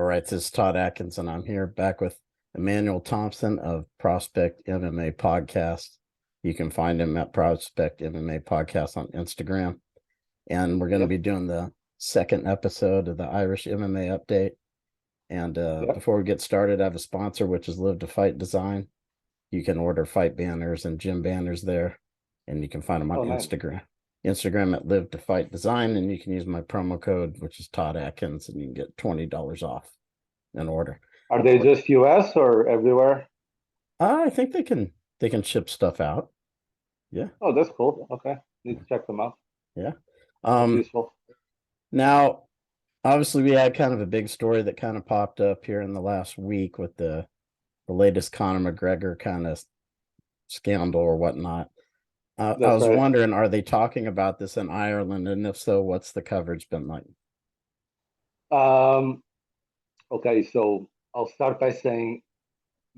All right, this is Todd Atkinson. I'm here back with Emanuel Thompson of Prospect MMA Podcast. You can find him at Prospect MMA Podcast on Instagram. And we're going to be doing the second episode of the Irish MMA update. And before we get started, I have a sponsor, which is Live to Fight Design. You can order fight banners and gym banners there, and you can find them on Instagram. Instagram at Live to Fight Design, and you can use my promo code, which is Todd Atkins, and you can get $20 off an order. Are they just US or everywhere? I think they can ship stuff out. Yeah. Oh, that's cool. Okay, need to check them out. Yeah. Useful. Now, obviously, we had kind of a big story that kind of popped up here in the last week with the latest Conor McGregor kind of scandal or whatnot. I was wondering, are they talking about this in Ireland? And if so, what's the coverage been like? Okay, so I'll start by saying,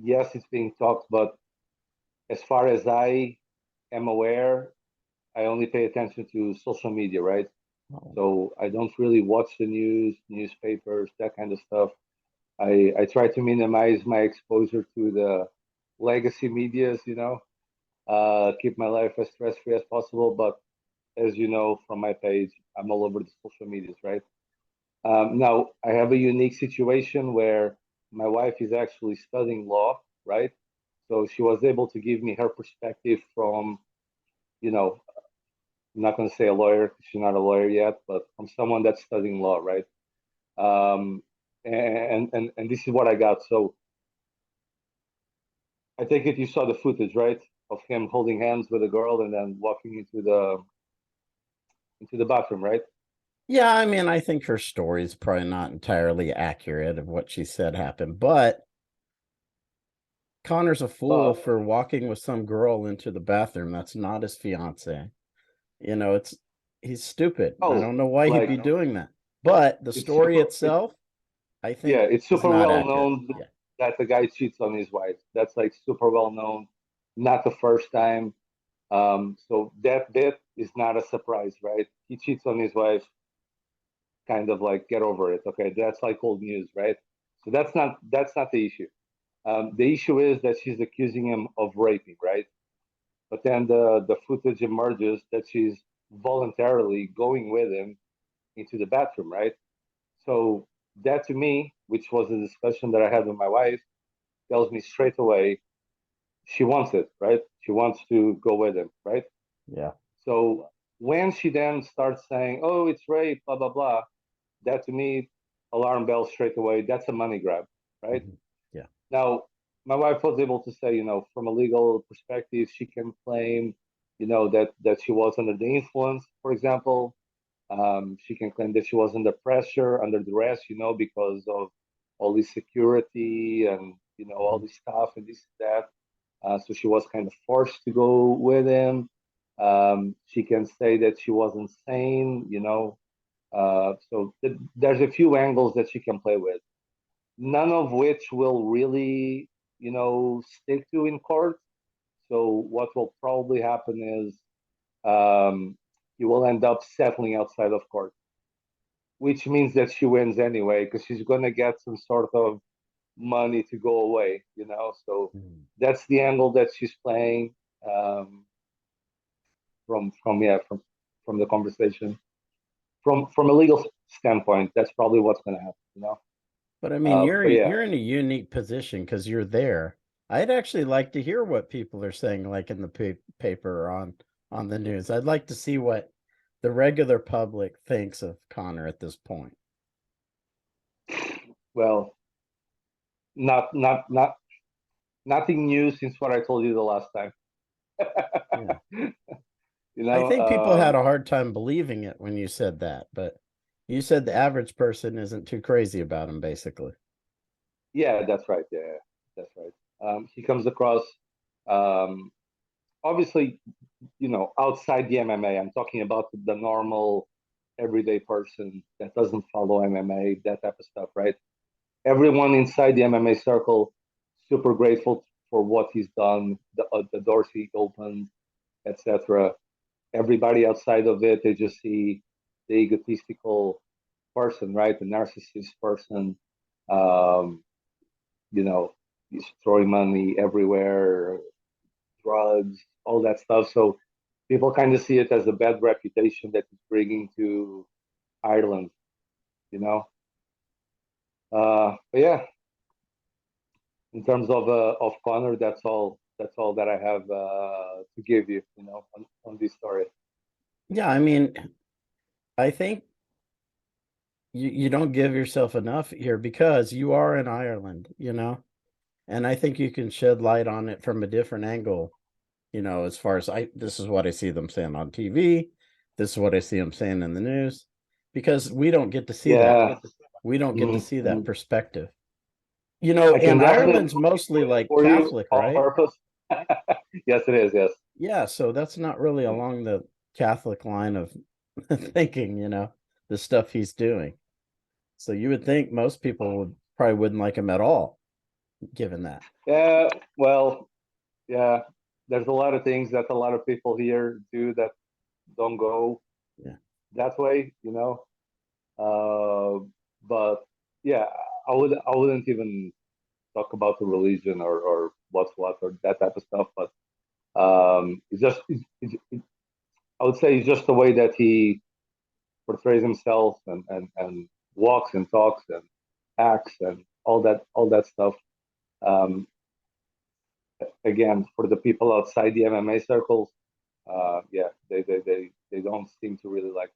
yes, it's being talked, but as far as I am aware, I only pay attention to social media, right? Oh. So I don't really watch the news, newspapers, that kind of stuff. I try to minimize my exposure to the legacy medias, keep my life as stress-free as possible. But as you know from my page, I'm all over the social medias, right? Now, I have a unique situation where my wife is actually studying law, right? So she was able to give me her perspective from, I'm not going to say a lawyer, because she's not a lawyer yet, but from someone that's studying law, right? And this is what I got. So I take it you saw the footage, right, of him holding hands with a girl and then walking into the bathroom, right? Yeah, I mean, I think her story is probably not entirely accurate of what she said happened, but Conor's a fool for walking with some girl into the bathroom. That's not his fiance. He's stupid. I don't know why he'd be doing that. But the story itself, I think, it's super well known that the guy cheats on his wife. That's like super well known, not the first time. So that bit is not a surprise, right? He cheats on his wife. Kind of like get over it. Okay, that's like old news, right? So that's not the issue. The issue is that she's accusing him of raping, right? But then the footage emerges that she's voluntarily going with him into the bathroom, right? So that to me, which was a discussion that I had with my wife, tells me straight away she wants it, right? She wants to go with him, right? Yeah. So when she then starts saying, "Oh, it's rape," blah blah blah, that to me, alarm bells straight away. That's a money grab, right? Mm-hmm. Yeah. Now, my wife was able to say, from a legal perspective, she can claim, that she was under the influence, for example. She can claim that she was under pressure, under duress, because of all this security and, all this stuff and this and that. So she was kind of forced to go with him. She can say that she wasn't sane, so there's a few angles that she can play with, none of which will really, stick to in court. So what will probably happen is he will end up settling outside of court, which means that she wins anyway because she's going to get some sort of money to go away, So that's the angle that she's playing from the conversation. From a legal standpoint, that's probably what's going to happen, But I mean, you're in a unique position because you're there. I'd actually like to hear what people are saying, like in the paper or on the news. I'd like to see what the regular public thinks of Conor at this point. Well, nothing new since what I told you the last time. Yeah. I think people had a hard time believing it when you said that, but you said the average person isn't too crazy about him, basically. Yeah, that's right. Yeah, that's right. He comes across, obviously, outside the MMA. I'm talking about the normal, everyday person that doesn't follow MMA, that type of stuff, right? Everyone inside the MMA circle, super grateful for what he's done, the doors he opened, etc. Everybody outside of it, they just see the egotistical person, right? The narcissist person Um, you know, he's throwing money everywhere, drugs, all that stuff. So people kind of see it as a bad reputation that he's bringing to Ireland, you know. But yeah, in terms of Connor, that's all. That's all that I have to give you, you know, on this story. Yeah, I mean, I think you don't give yourself enough here because you are in Ireland, you know, and I think you can shed light on it from a different angle, you know, as far as this is what I see them saying on TV, this is what I see them saying in the news, because we don't get to see that. Yeah, We don't get to mhm, see that mhm. perspective. You know, I can and definitely Ireland's mostly like for you Catholic, on right? purpose. Yes, it is. Yes. Yeah, so that's not really along the Catholic line of thinking, you know, the stuff he's doing. So you would think most people would probably wouldn't like him at all, given that. Yeah. Well, yeah. There's a lot of things that a lot of people here do that don't go Yeah. that way, you know. But yeah, I wouldn't even talk about the religion or what's what or that type of stuff. But it's just I would say it's just the way that he portrays himself and walks and talks and acts and all that stuff. Um, Again, for the people outside the MMA circles, yeah, they don't seem to really like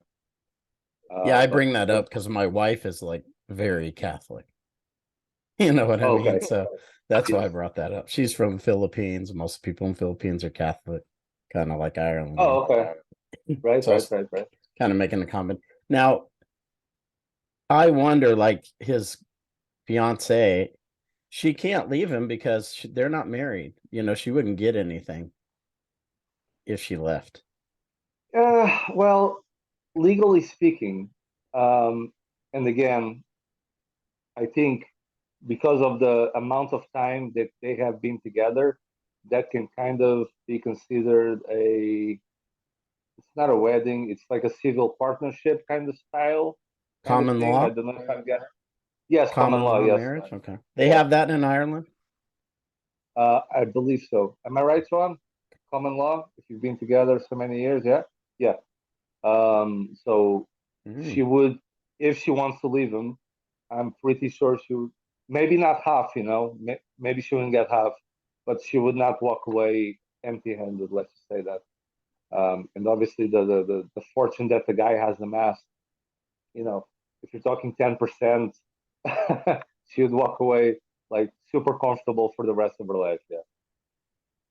him. Yeah, I But bring that up because my wife is like very Catholic. You know what I mean? okay, So that's why I yes. brought that up. She's from Philippines. Most people in Philippines are Catholic, kind of like Ireland Oh, is. okay. Right, So I right, was right, right. kind of making a comment. Now, I wonder, like his fiance, she can't leave him because they're not married. You know, she wouldn't get anything if she left. Well, legally speaking, um, and again, I think because of the amount of time that they have been together, that can kind of be considered a, it's not a wedding, it's like a civil partnership kind of style, kind of Common thing. I law, don't know if I'm getting, yes, common common law, law yes. marriage. Okay, they Yeah, have that in Ireland. I believe so. Am I right, Ron? Common law, if you've been together so many years, yeah? Yeah. So she Mm. would, if she wants to leave him, I'm pretty sure she would, maybe not half, you know, maybe she wouldn't get half, but she would not walk away empty-handed. Let's just say that. And obviously, the fortune that the guy has amassed, you know, if you're talking 10%, she would walk away like super comfortable for the rest of her life. Yeah,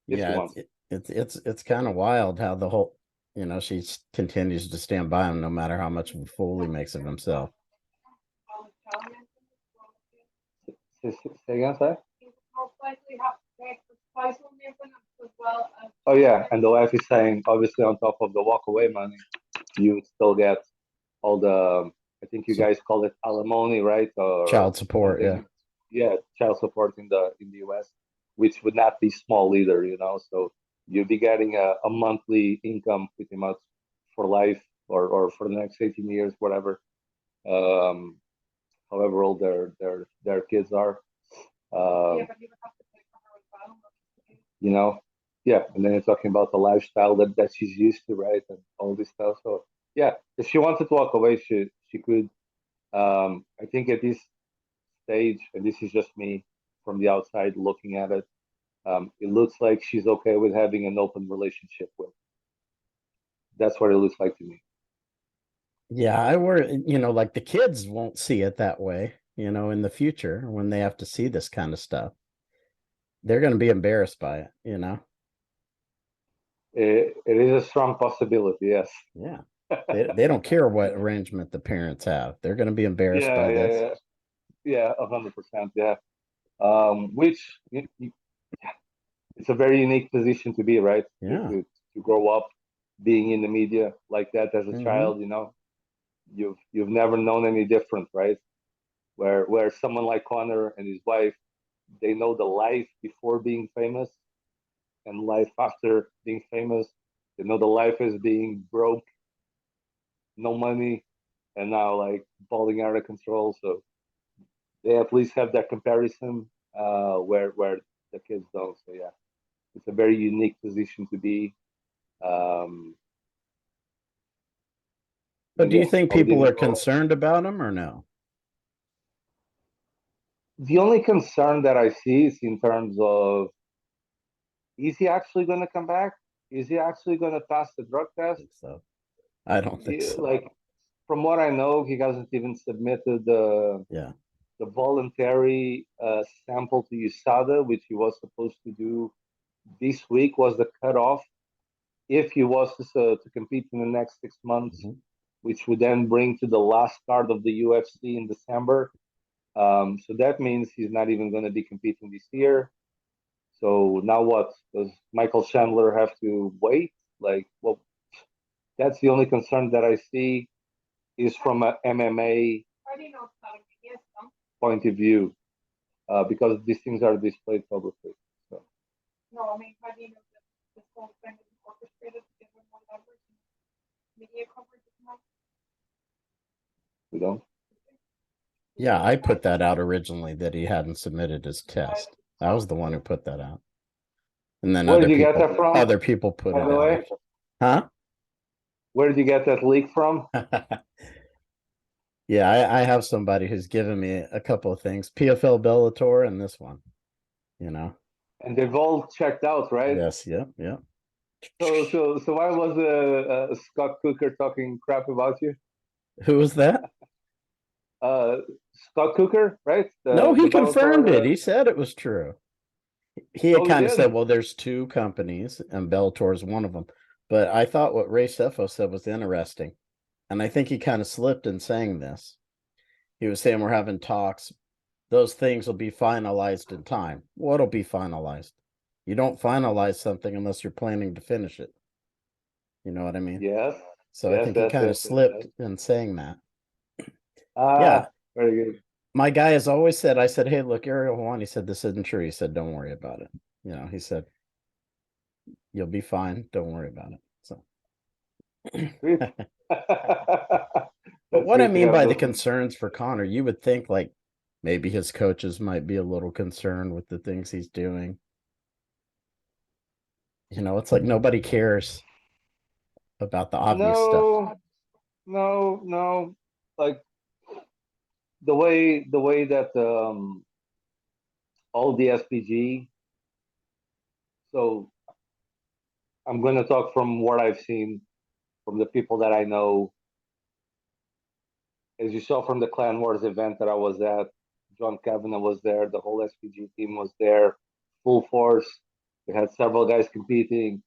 if she Yeah, wants. it's kind of wild how the whole, you know, she continues to stand by him no matter how much of a fool he makes of himself. Say again, sorry? Oh yeah, and the wife is saying, obviously, on top of the walkaway money, you still get all the, I think you So guys call it alimony, right, or child support, yeah. something. Yeah, child support in the U.S., which would not be small either, you know. So you'd be getting a monthly income pretty much for life or for the next 18 years, whatever. Um, However old their kids are. Um, you know, yeah. And then you're talking about the lifestyle that she's used to, right, and all this stuff. So yeah, if she wanted to walk away, she could. I think at this stage, and this is just me from the outside looking at it, it looks like she's okay with having an open relationship with. That's what it looks like to me. Yeah, I worry, you know, like the kids won't see it that way, you know, in the future when they have to see this kind of stuff. They're going to be embarrassed by it, you know. It is a strong possibility, yes. Yeah. They don't care what arrangement the parents have. They're going to be embarrassed Yeah, by yeah, this. yeah, yeah, 100%, yeah. Which it's a very unique position to be, right? Yeah. To grow up being in the media like that as a Hmm. child, you know, you've never known any different, right? Where someone like Connor and his wife, they know the life before being famous and life after being famous. They know the life as being broke, no money, and now like balling out of control. So they at least have that comparison where the kids don't. So yeah, it's a very unique position to be. Um, But and do you yeah, think I would people even are go. concerned about him or no? The only concern that I see is in terms of, is he actually going to come back? Is he actually going to pass the drug I test? think so. I don't think so. Like, from what I know, he hasn't even submitted Yeah. the voluntary sample to USADA, which he was supposed to do this week, was the cutoff if he was to compete in the next 6 months, Mhm. which would then bring to the last card of the UFC in December. So that means he's not even going to be competing this year. So now what? Does Michael Chandler have to wait? Like, well, that's the only concern that I see is from a MMA point of view, because these things are displayed publicly. So we don't. Yeah, I put that out originally that he hadn't submitted his test. I was the one who put that out. And then Where did you get that from, other people put by it the out. way? Huh? Where did you get that leak from? Yeah, I have somebody who's given me a couple of things. PFL Bellator and this one, you know. And they've all checked out, right? Yes, yep, yep. So why was Scott Cooker talking crap about you? Who was that? Uh, Scott Cooker, right? No, The he confirmed Bellator. it. He said it was true. He had Oh, he kind of did. said, well, there's two companies and Bellator is one of them. But I thought what Ray Sefo said was interesting. And I think he kind of slipped in saying this. He was saying we're having talks. Those things will be finalized in time. What'll be finalized? You don't finalize something unless you're planning to finish it. You know what I mean? Yes, So I yes, think he yes, kind of yes, yes, slipped yes. in saying that. Yeah. Ah, very good. My guy has always said, I said, hey, look, Ariel Juan, he said, this isn't true. He said, don't worry about it. You know, he said, you'll be fine. Don't worry about it. So, Sweet. but That's what I great to mean have by the those. concerns for Connor, you would think like maybe his coaches might be a little concerned with the things he's doing. You know, it's like nobody cares about the obvious stuff. No, no, no. Like the way that all the SPG. So I'm going to talk from what I've seen from the people that I know. As you saw from the Clan Wars event that I was at, John Kavanagh was there, the whole SPG team was there, full force. We had several guys competing.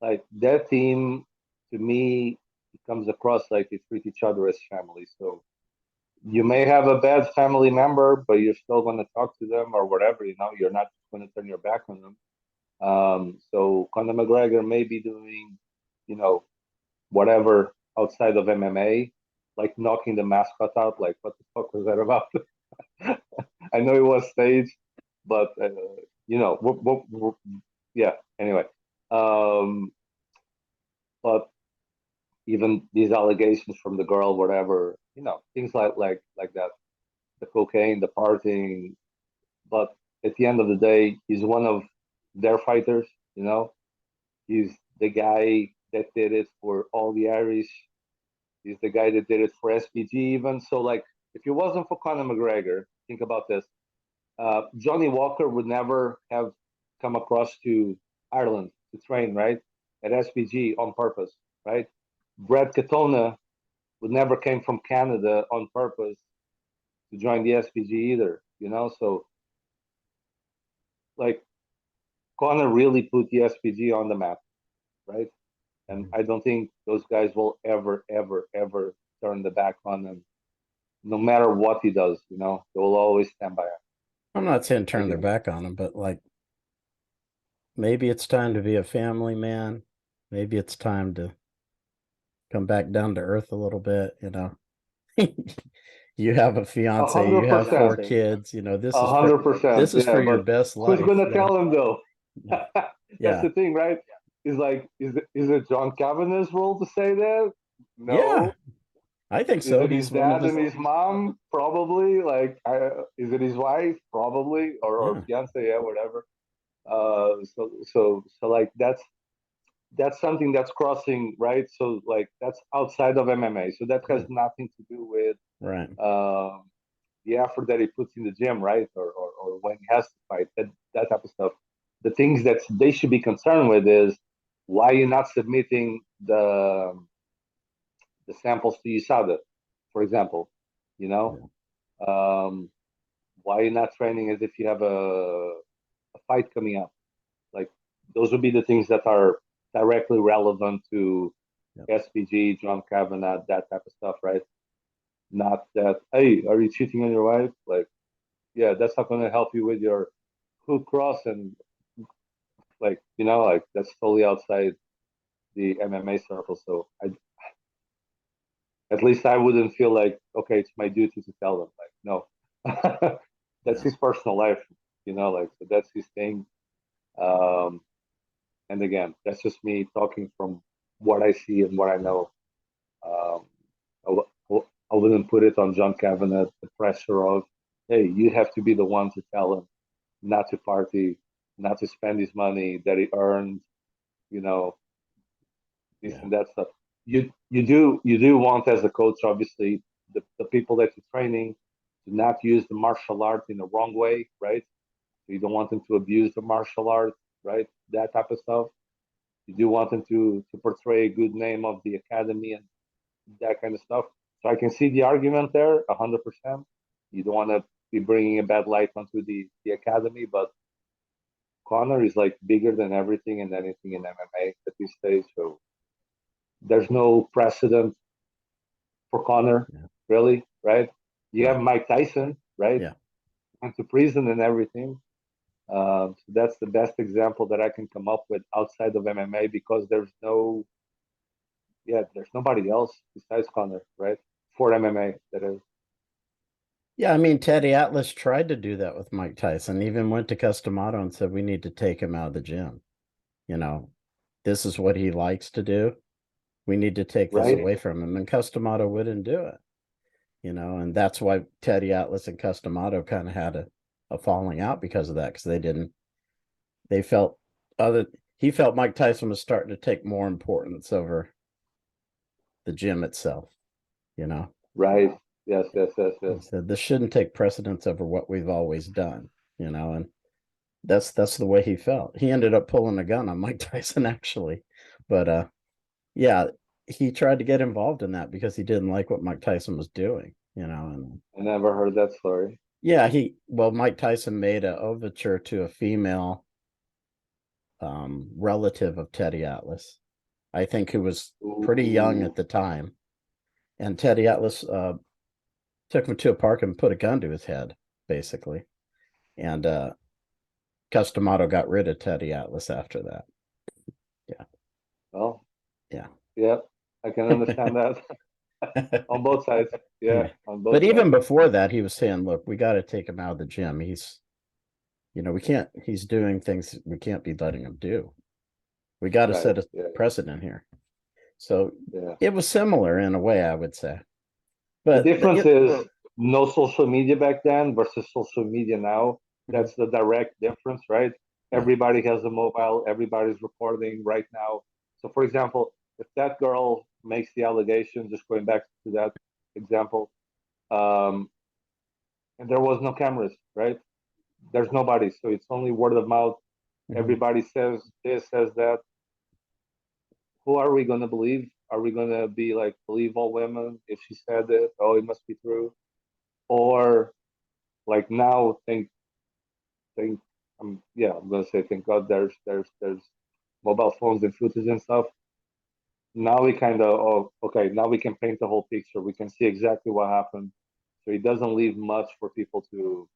Like that team, to me, it comes across like they treat each other as family. So you may have a bad family member, but you're still going to talk to them or whatever. You know, you're not going to turn your back on them. So Conor McGregor may be doing, you know, whatever outside of MMA, like knocking the mascot out. Like, what the fuck was that about? I know it was staged, but you know, yeah. Anyway, um, but even these allegations from the girl, whatever, you know, things like that, the cocaine, the partying. But at the end of the day, he's one of their fighters. You know, he's the guy that did it for all the Irish. He's the guy that did it for SPG even. So like, if it wasn't for Conor McGregor, think about this. Johnny Walker would never have come across to Ireland to train, right? At SPG on purpose, right? Brad Katona would never came from Canada on purpose to join the SPG either, you know? So like Conor really put the SPG on the map, right? And I don't think those guys will ever, ever, ever turn the back on him, no matter what he does. You know, they will always stand by him. I'm not saying I turn their think. back on him, but like maybe it's time to be a family man. Maybe it's time to come back down to earth a little bit, you know. You have a A fiance, you hundred have four percent, kids, you know, a hundred this percent. is for Yeah, your but best who's life, gonna you know. tell him though? Yeah. That's Yeah. the thing, right? Is like, is it John Kavanagh's role to say that? Yeah. No. I think Is so. it his He's one of dad his, and his mom? Probably. Like, is it his wife? Probably, or yeah, fiance? Yeah, whatever. So like that's something that's crossing, right? So like that's outside of MMA. So that has yeah, nothing to do with right. um, the effort that he puts in the gym, right? Or when he has to fight, that type of stuff. The things that they should be concerned with is why you're not submitting the samples to USADA, for example. You know, Yeah, um, why you're not training as if you have a fight coming up. Like those would be the things that are directly relevant to yeah, SPG, John Kavanagh, that type of stuff, right? Not that, hey, are you cheating on your wife? Like, yeah, that's not going to help you with your hook cross and like, like that's totally outside the MMA circle. So at least I wouldn't feel like, okay, it's my duty to tell them. Like, no, that's yeah, his personal life, like so that's his thing. Um, and again, that's just me talking from what I see and what I know. Um, I wouldn't put it on John Kavanagh, the pressure of, hey, you have to be the one to tell him not to party, not to spend his money that he earned, you know, this yeah, and that stuff. You do want as a coach, obviously, the people that you're training to not use the martial art in the wrong way, right? So you don't want them to abuse the martial art, right? That type of stuff. You do want them to portray a good name of the academy and that kind of stuff. So I can see the argument there, 100%. You don't want to be bringing a bad light onto the academy, but Connor is like bigger than everything and anything in MMA at this stage. So there's no precedent for Connor, yeah, really, right? You have right. Mike Tyson, right? Yeah. Went to prison and everything. So that's the best example that I can come up with outside of MMA because there's nobody else besides Connor, right? For MMA, that is. Yeah, I mean, Teddy Atlas tried to do that with Mike Tyson, even went to Customato and said, we need to take him out of the gym. You know, this is what he likes to do. We need to take this Right? away from him. And Customato wouldn't do it, and that's why Teddy Atlas and Customato kind of had a falling out because of that, because they felt he felt Mike Tyson was starting to take more importance over the gym itself, you know. Right. Yes, yes, yes, He yes. said this shouldn't take precedence over what we've always done, and that's the way he felt. He ended up pulling a gun on Mike Tyson actually, but yeah, he tried to get involved in that because he didn't like what Mike Tyson was doing, and I never heard that story. yeah, Mike Tyson made an overture to a female relative of Teddy Atlas, I think, who was pretty young Ooh. at the time, and Teddy Atlas took him to a park and put a gun to his head, basically, and Customato got rid of Teddy Atlas after that. Yeah, Well, yeah. yeah, I can understand that on both sides. Yeah, Yeah. on But both even sides. before that, he was saying, look, we got to take him out of the gym. We can't, he's doing things we can't be letting him do. We got to Right. set a Yeah, precedent here. So yeah. it was similar in a way, I would say. The But difference is no social media back then versus social media now. Mhm. That's the direct difference, right? Yeah, Everybody has a mobile, everybody's recording right now. So, for example, if that girl makes the allegation, just going back to that example, um, and there was no cameras, right? There's nobody, so it's only word of mouth. mhm. Everybody says this, says that. Who are we gonna believe? Are we gonna be like believe all women if she said it? Oh, it must be true. Or like now, think. Yeah, I'm gonna say thank God. There's mobile phones and footage and stuff. Now we kind of okay. Now we can paint the whole picture. We can see exactly what happened. So it doesn't leave much for people to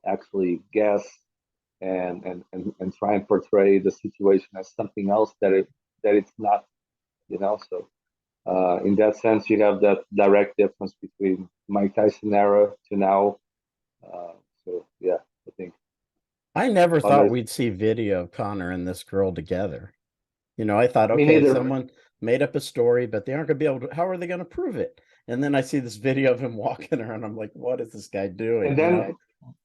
actually guess and try and portray the situation as something else that it's not. So in that sense, you have that direct difference between Mike Tyson era to now. Uh, so yeah, I think I never thought Connor's. we'd see video of Connor and this girl together. I thought, Me okay, neither. someone made up a story, but they aren't going to be able to, how are they going to prove it? And then I see this video of him walking her, and I'm like, what is this guy doing? And then,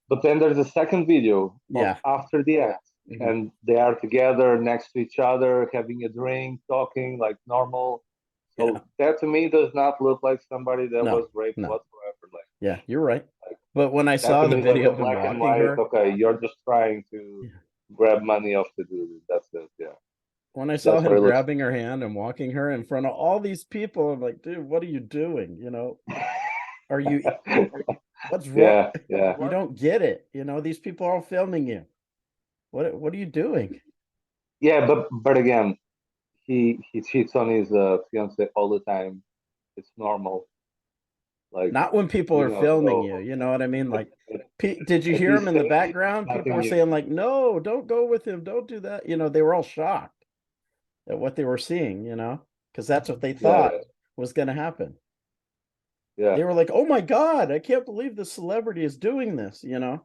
but then there's a second video of Yeah. after the act, and they are together next to each other, having a drink, talking like normal. So that to me does not look like somebody that was raped whatsoever. Like, yeah, you're right. But when I saw the video of him walking her, okay, you're just trying to grab money off the dude. That's it. Yeah. When I saw him grabbing her hand and walking her in front of all these people, I'm like, dude, what are you doing? You know, are you, what's wrong? Yeah. You don't get it. You know, these people are all filming you. What are you doing? Yeah, but again, he cheats on his fiance all the time. It's normal. Like, not when people are filming you. You know what I mean? Like, did you hear him in the background? People were saying like, no, don't go with him. Don't do that. You know, they were all shocked at what they were seeing, you know, because that's what they thought was going to happen. Yeah. They were like, oh my God, I can't believe the celebrity is doing this, you know,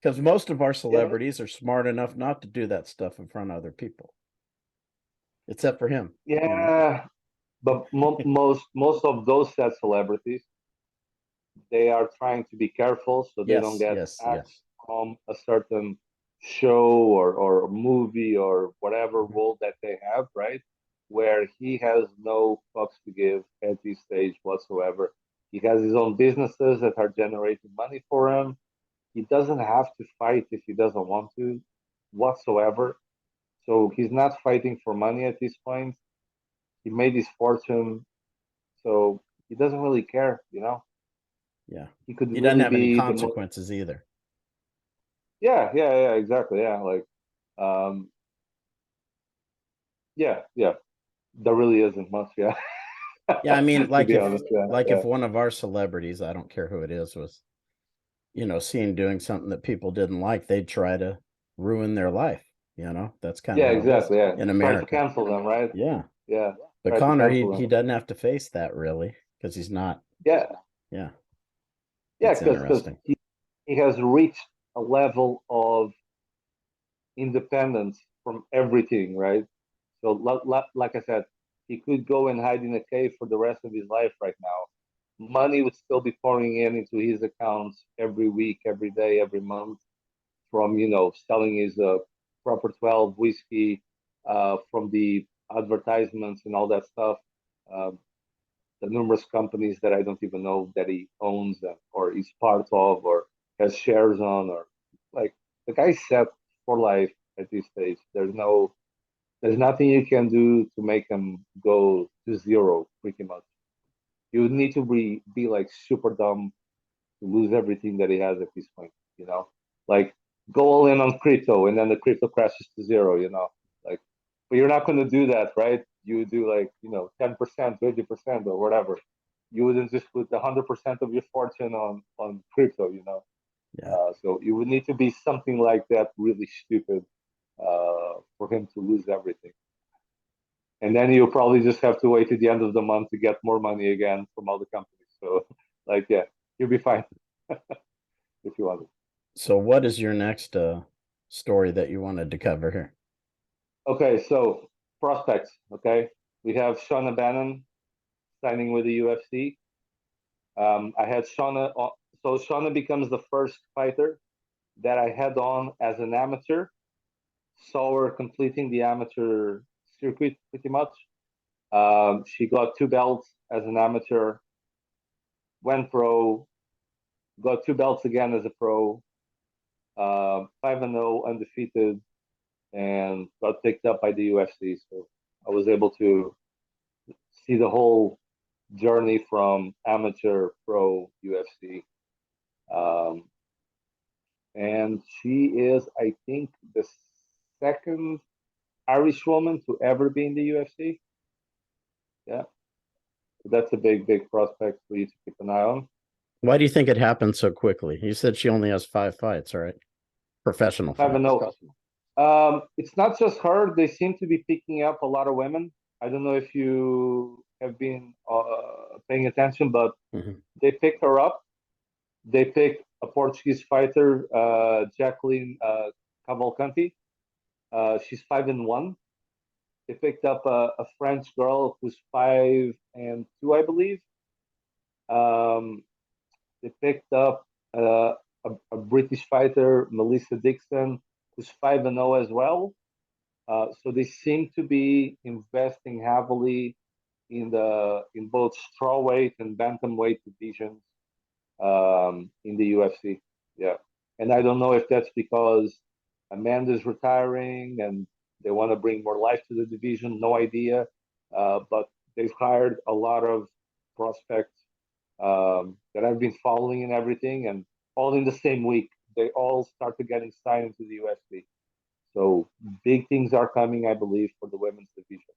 because most of our celebrities are smart enough not to do that stuff in front of other people, except for him. Yeah. You know? But most of those said celebrities, they are trying to be careful so they don't get acts from a certain show or movie or whatever role that they have, right? Where he has no fucks to give at this stage whatsoever. He has his own businesses that are generating money for him. He doesn't have to fight if he doesn't want to whatsoever. So he's not fighting for money at this point. He made his fortune, so he doesn't really care, you know. Yeah, he could. He doesn't have any consequences either. Yeah, exactly. Yeah, like, yeah. There really isn't much. Yeah. Yeah, I mean, like if one of our celebrities, I don't care who it is, was, you know, seen doing something that people didn't like, they'd try to ruin their life. You know, that's kind of how exactly. it is in America. Try to cancel them, right? Yeah. Yeah. But Connor, he doesn't have to face that really because he's not. Yeah. Yeah. Yeah, because he has reached a level of independence from everything, right? So, like I said, he could go and hide in a cave for the rest of his life right now. Money would still be pouring in into his accounts every week, every day, every month from, selling his Proper 12 whiskey, from the advertisements and all that stuff. Um, the numerous companies that I don't even know that he owns or is part of or has shares on, or like the guy's set for life at this stage. There's nothing you can do to make him go to zero, pretty much. You would need to be like super dumb to lose everything that he has at this point, Like, go all in on crypto and then the crypto crashes to zero, Like, but you're not going to do that, right? You would do like, 10%, 20% or whatever. You wouldn't just put 100% of your fortune on crypto, Yeah. So you would need to be something like that, really stupid, for him to lose everything. And then you probably just have to wait at the end of the month to get more money again from all the companies. So, like, yeah, you'll be fine if you want it. So, what is your next story that you wanted to cover here? Okay, so prospects. Okay, we have Shauna Bannon signing with the UFC. I had Shauna. So Shauna becomes the first fighter that I had on as an amateur. Saw her completing the amateur circuit pretty much. She got 2 belts as an amateur, went pro, got 2 belts again as a pro, 5-0 undefeated, and got picked up by the UFC. So I was able to see the whole journey from amateur, pro, UFC. And she is, I think, the second Irish woman to ever be in the UFC. Yeah. So that's a big, big prospect for you to keep an eye on. Why do you think it happened so quickly? You said she only has 5 fights, right? Professional fights. 5-0. It's not just her. They seem to be picking up a lot of women. I don't know if you have been paying attention, but they picked her up. They picked a Portuguese fighter, Jacqueline Cavalcanti. She's 5-1. They picked up a French girl who's 5-2, I believe. Um, they picked up a British fighter, Melissa Dixon, who's 5-0 as well. So they seem to be investing heavily in both strawweight and bantamweight divisions in the UFC. Yeah, and I don't know if that's because Amanda's retiring and they want to bring more life to the division. No idea, but they've hired a lot of prospects that I've been following and everything, and all in the same week, they all started getting signed into the UFC. So big things are coming, I believe, for the women's division.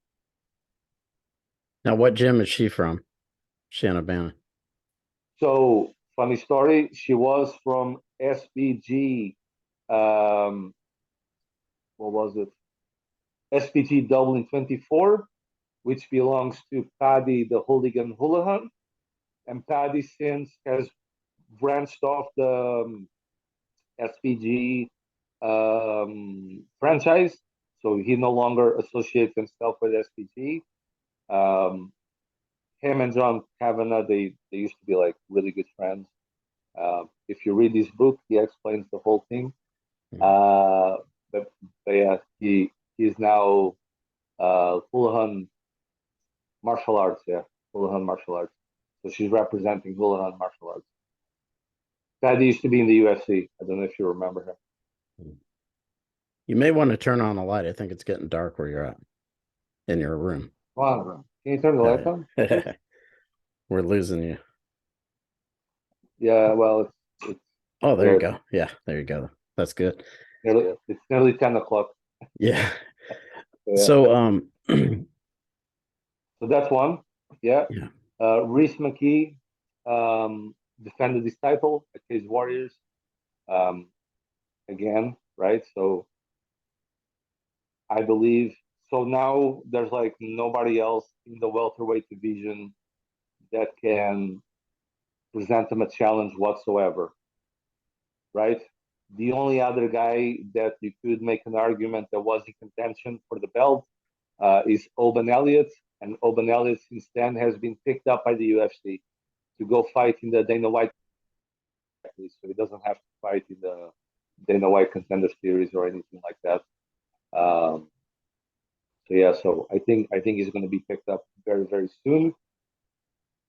Now, what gym is she from? She in Urbana. So funny story, she was from SBG. Um, what was it? SPG Dublin 24, which belongs to Paddy the Hooligan Houlihan. And Paddy since has branched off the SPG franchise. So he no longer associates himself with SPG. Um, him and John Kavanagh, they used to be like really good friends. If you read his book, he explains the whole thing. Uh, but, but yeah, he's now Houlihan martial arts. Yeah, Houlihan martial arts. So she's representing Houlihan martial arts. Paddy used to be in the UFC. I don't know if you remember her. You may want to turn on a light. I think it's getting dark where you're at in your room. Wow. Can you turn the light on? We're losing you. Yeah, well, it's Oh, there you go. Yeah, there you go. That's good. it's nearly 10 o'clock. Yeah. Yeah. So So that's one. Yeah. yeah. Reese McKee defended his title at Cage Warriors again, right? So I believe so now there's like nobody else in the welterweight division that can present him a challenge whatsoever, right? The only other guy that you could make an argument that was in contention for the belt is Oban Elliott, and Oban Elliott since then has been picked up by the UFC to go fight in the Dana White, so he doesn't have to fight in the Dana White Contender Series or anything like that. So yeah, so I think he's going to be picked up very very soon.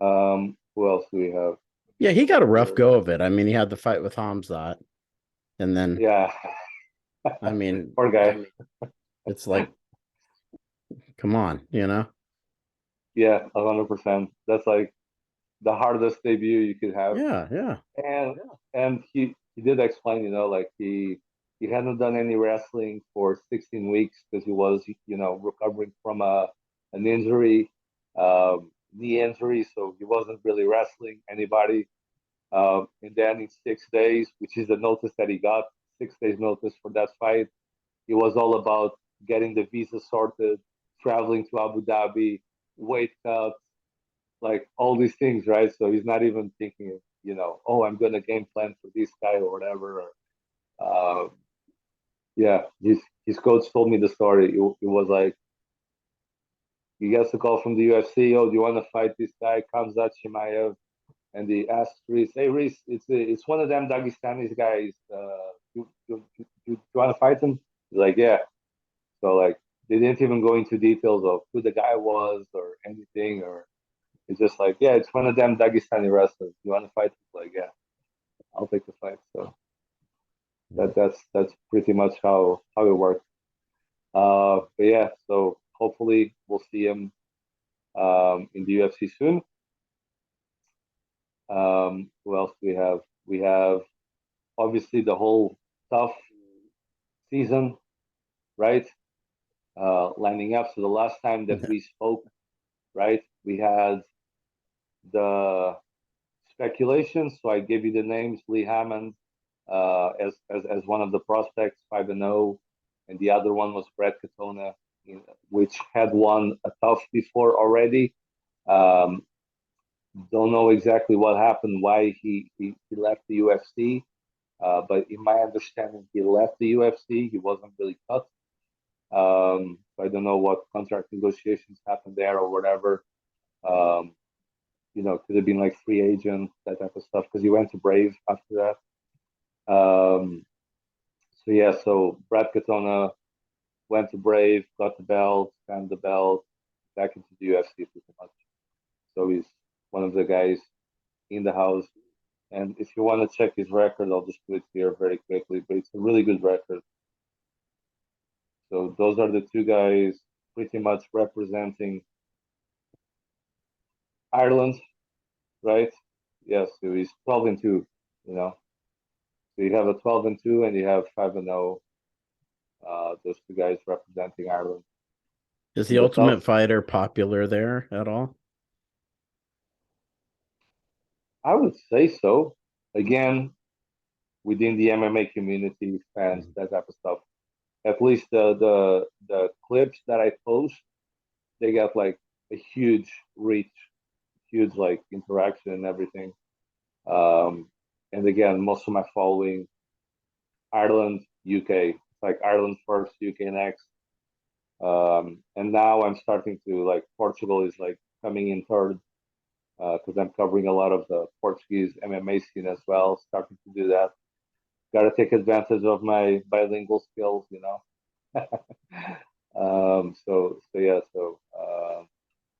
Who else do we have? Yeah, he got a rough go of it. I mean, he had the fight with Hamzat, and then Yeah, I mean, poor guy. it's like, come on, you know? Yeah, 100%. That's like the hardest debut you could have. Yeah, yeah. And he did explain, like he hadn't done any wrestling for 16 weeks because he was, recovering from an injury, knee injury, so he wasn't really wrestling anybody. And then in 6 days, which is the notice that he got, 6 days notice for that fight, it was all about getting the visa sorted, traveling to Abu Dhabi, weight cuts, like all these things, right? So he's not even thinking, oh, I'm gonna game plan for this guy or whatever. Yeah, his coach told me the story. It was like he gets a call from the UFC. Oh, do you want to fight this guy, Kamzat Chimaev? And he asked Reese, "Hey Reese, it's one of them Dagestani guys. You want to fight him?" He's like, "Yeah." So like they didn't even go into details of who the guy was or anything, or it's just like, yeah, it's one of them Dagestani wrestlers. You want to fight? Like, yeah, I'll take the fight. So that's pretty much how it works. But yeah, so hopefully we'll see him in the UFC soon. Who else do we have? We have obviously the whole tough season, right? Lining up. So the last time that we spoke, right, we had the speculation. So I gave you the names: Lee Hammond as one of the prospects, 5-0, and the other one was Brett Katona, which had won a tough before already. Um, don't know exactly what happened, why he left the UFC, but in my understanding, he left the UFC. He wasn't really cut. So I don't know what contract negotiations happened there or whatever. Um, could have been like free agent, that type of stuff, because he went to Brave after that. So yeah, so Brad Katona went to Brave, got the belt, got the belt, back into the UFC pretty much. So he's one of the guys in the house. And if you want to check his record, I'll just put it here very quickly. But it's a really good record. So those are the two guys pretty much representing Ireland, right? Yes, so he's 12-2, you know. So you have a 12-2 and you have 5-0. Those two guys representing Ireland. Is the Ultimate Fighter popular there at all? I would say so. Again, within the MMA community, fans, that type of stuff. At least the clips that I post, they got like a huge reach, huge like interaction and everything. And again, most of my following, Ireland, UK. It's like Ireland first, UK next. And now I'm starting to like Portugal is like coming in third because I'm covering a lot of the Portuguese MMA scene as well. Starting to do that. Got to take advantage of my bilingual skills, so yeah, so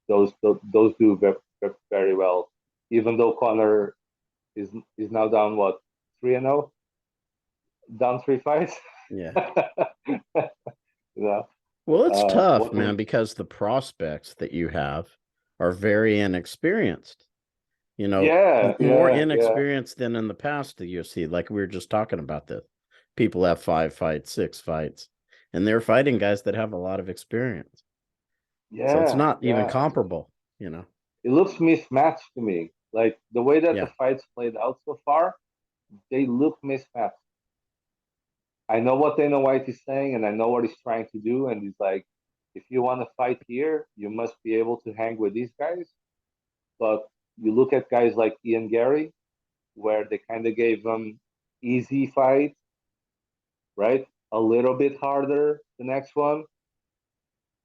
those do very well. Even though Connor is now down what 3-0, down 3 fights. Yeah. Yeah. Well, it's tough, man, because the prospects that you have are very inexperienced. More inexperienced than in the past the UFC. Like we were just talking about this. People have 5 fights, 6 fights, and they're fighting guys that have a lot of experience. Yeah. So it's not even comparable, It looks mismatched to me. Like the way that the fights played out so far, they look mismatched. I know what Dana White is saying, and I know what he's trying to do. And he's like, if you want to fight here, you must be able to hang with these guys. But you look at guys like Ian Gary, where they kind of gave them easy fight, right? A little bit harder the next one.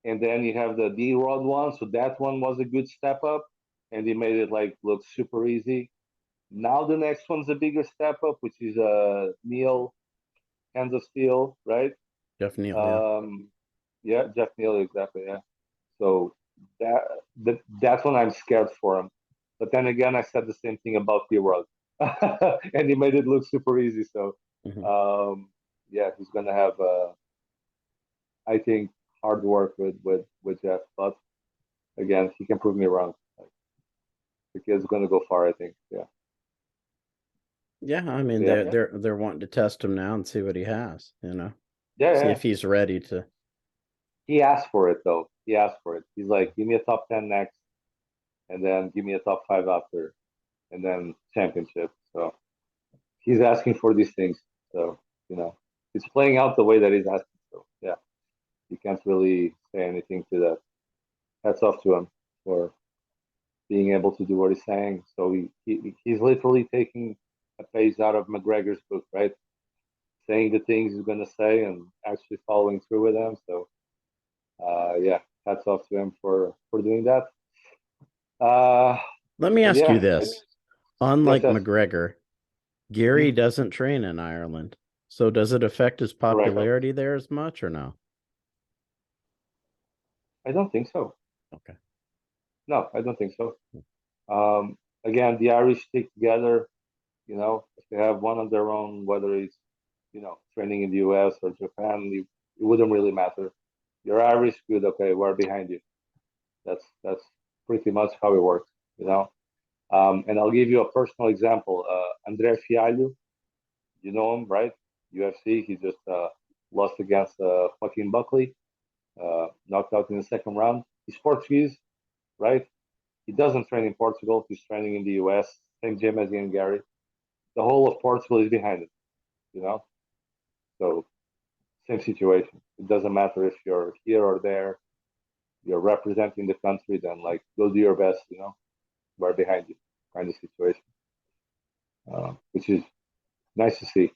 And then you have the D-Rod one. So that one was a good step up. And they made it like look super easy. Now the next one's a bigger step up, which is Neil Hands of Steel, right? Jeff Neal. Yeah, Jeff Neal, exactly. Yeah. So that's when I'm scared for him. But then again, I said the same thing about D-Rod, and he made it look super easy. So, yeah, he's gonna have, I think, hard work with Jeff. But again, he can prove me wrong. Like, the kid's gonna go far, I think. Yeah. Yeah, I mean they're wanting to test him now and see what he has, Yeah. See if he's ready to. He asked for it though. He asked for it. He's like, give me a top 10 next, and then give me a top 5 after, and then championship. So he's asking for these things. So he's playing out the way that he's asking. So yeah, you can't really say anything to that. Hats off to him for being able to do what he's saying. So he's literally taking a page out of McGregor's book, right? Saying the things he's going to say and actually following through with them. So, yeah, hats off to him for doing that. Let me ask you this. Unlike McGregor, Gary doesn't train in Ireland. So does it affect his popularity there as much or no? I don't think so. Okay. No, I don't think so. Again, the Irish stick together. If they have one of their own, whether it's training in the US or Japan, it wouldn't really matter. You're Irish, good, okay, we're behind you. That's pretty much how it works, And I'll give you a personal example. Andrea Fialho, you know him, right? UFC. He just lost against Joaquin Buckley, knocked out in the second round. He's Portuguese, right? He doesn't train in Portugal. He's training in the US, same gym as Ian Gary. The whole of Portugal is behind him, So same situation. It doesn't matter if you're here or there. You're representing the country, then like go do your best. We're behind you, kind of situation, which is nice to see.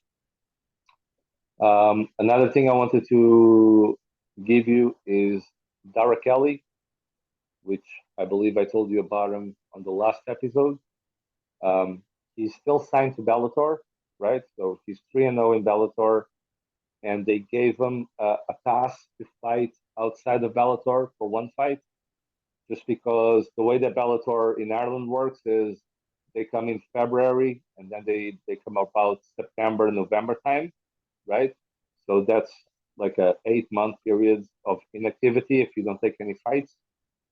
Another thing I wanted to give you is Dara Kelly, which I believe I told you about him on the last episode. He's still signed to Bellator, right? So he's 3-0 in Bellator, and they gave him a task to fight outside of Bellator for one fight, just because the way that Bellator in Ireland works is they come in February and then they come about September, November time, right? So that's like a 8-month period of inactivity if you don't take any fights.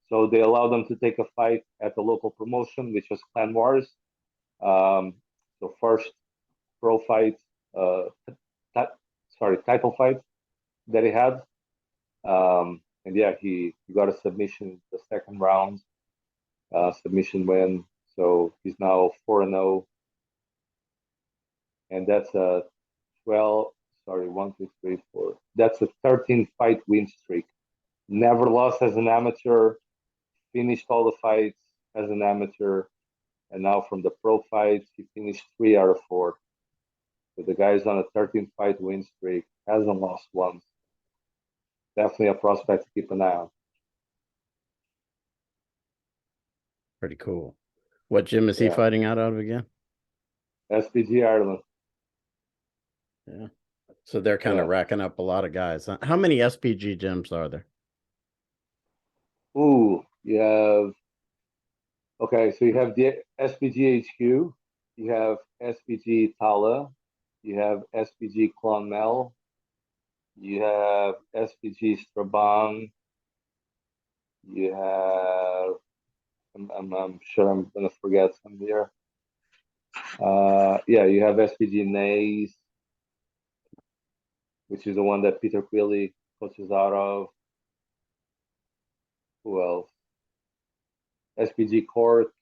So they allow them to take a fight at the local promotion, which was Clan Wars. So first pro fight, title fight that he had. And yeah, he got a submission the second round, submission win. So he's now 4-0, and that's a 12. Sorry, 1, 2, 3, 4. That's a 13 fight win streak. Never lost as an amateur. Finished all the fights as an amateur, and now from the pro fights, he finished 3 out of 4. So the guy's on a 13 fight win streak. Hasn't lost once. Definitely a prospect to keep an eye on. Pretty cool. What gym is he fighting out of again? SPG Ireland. Yeah. So they're kind of racking up a lot of guys. How many SPG gyms are there? Ooh, you have. Okay, so you have the SPG HQ, you have SPG Tala, you have SPG Clonmel, you have SPG Strabane, you have. I'm sure I'm gonna forget some here. Yeah, you have SPG Nays, which is the one that Peter Quilly coaches out of. Who else? SPG Cork,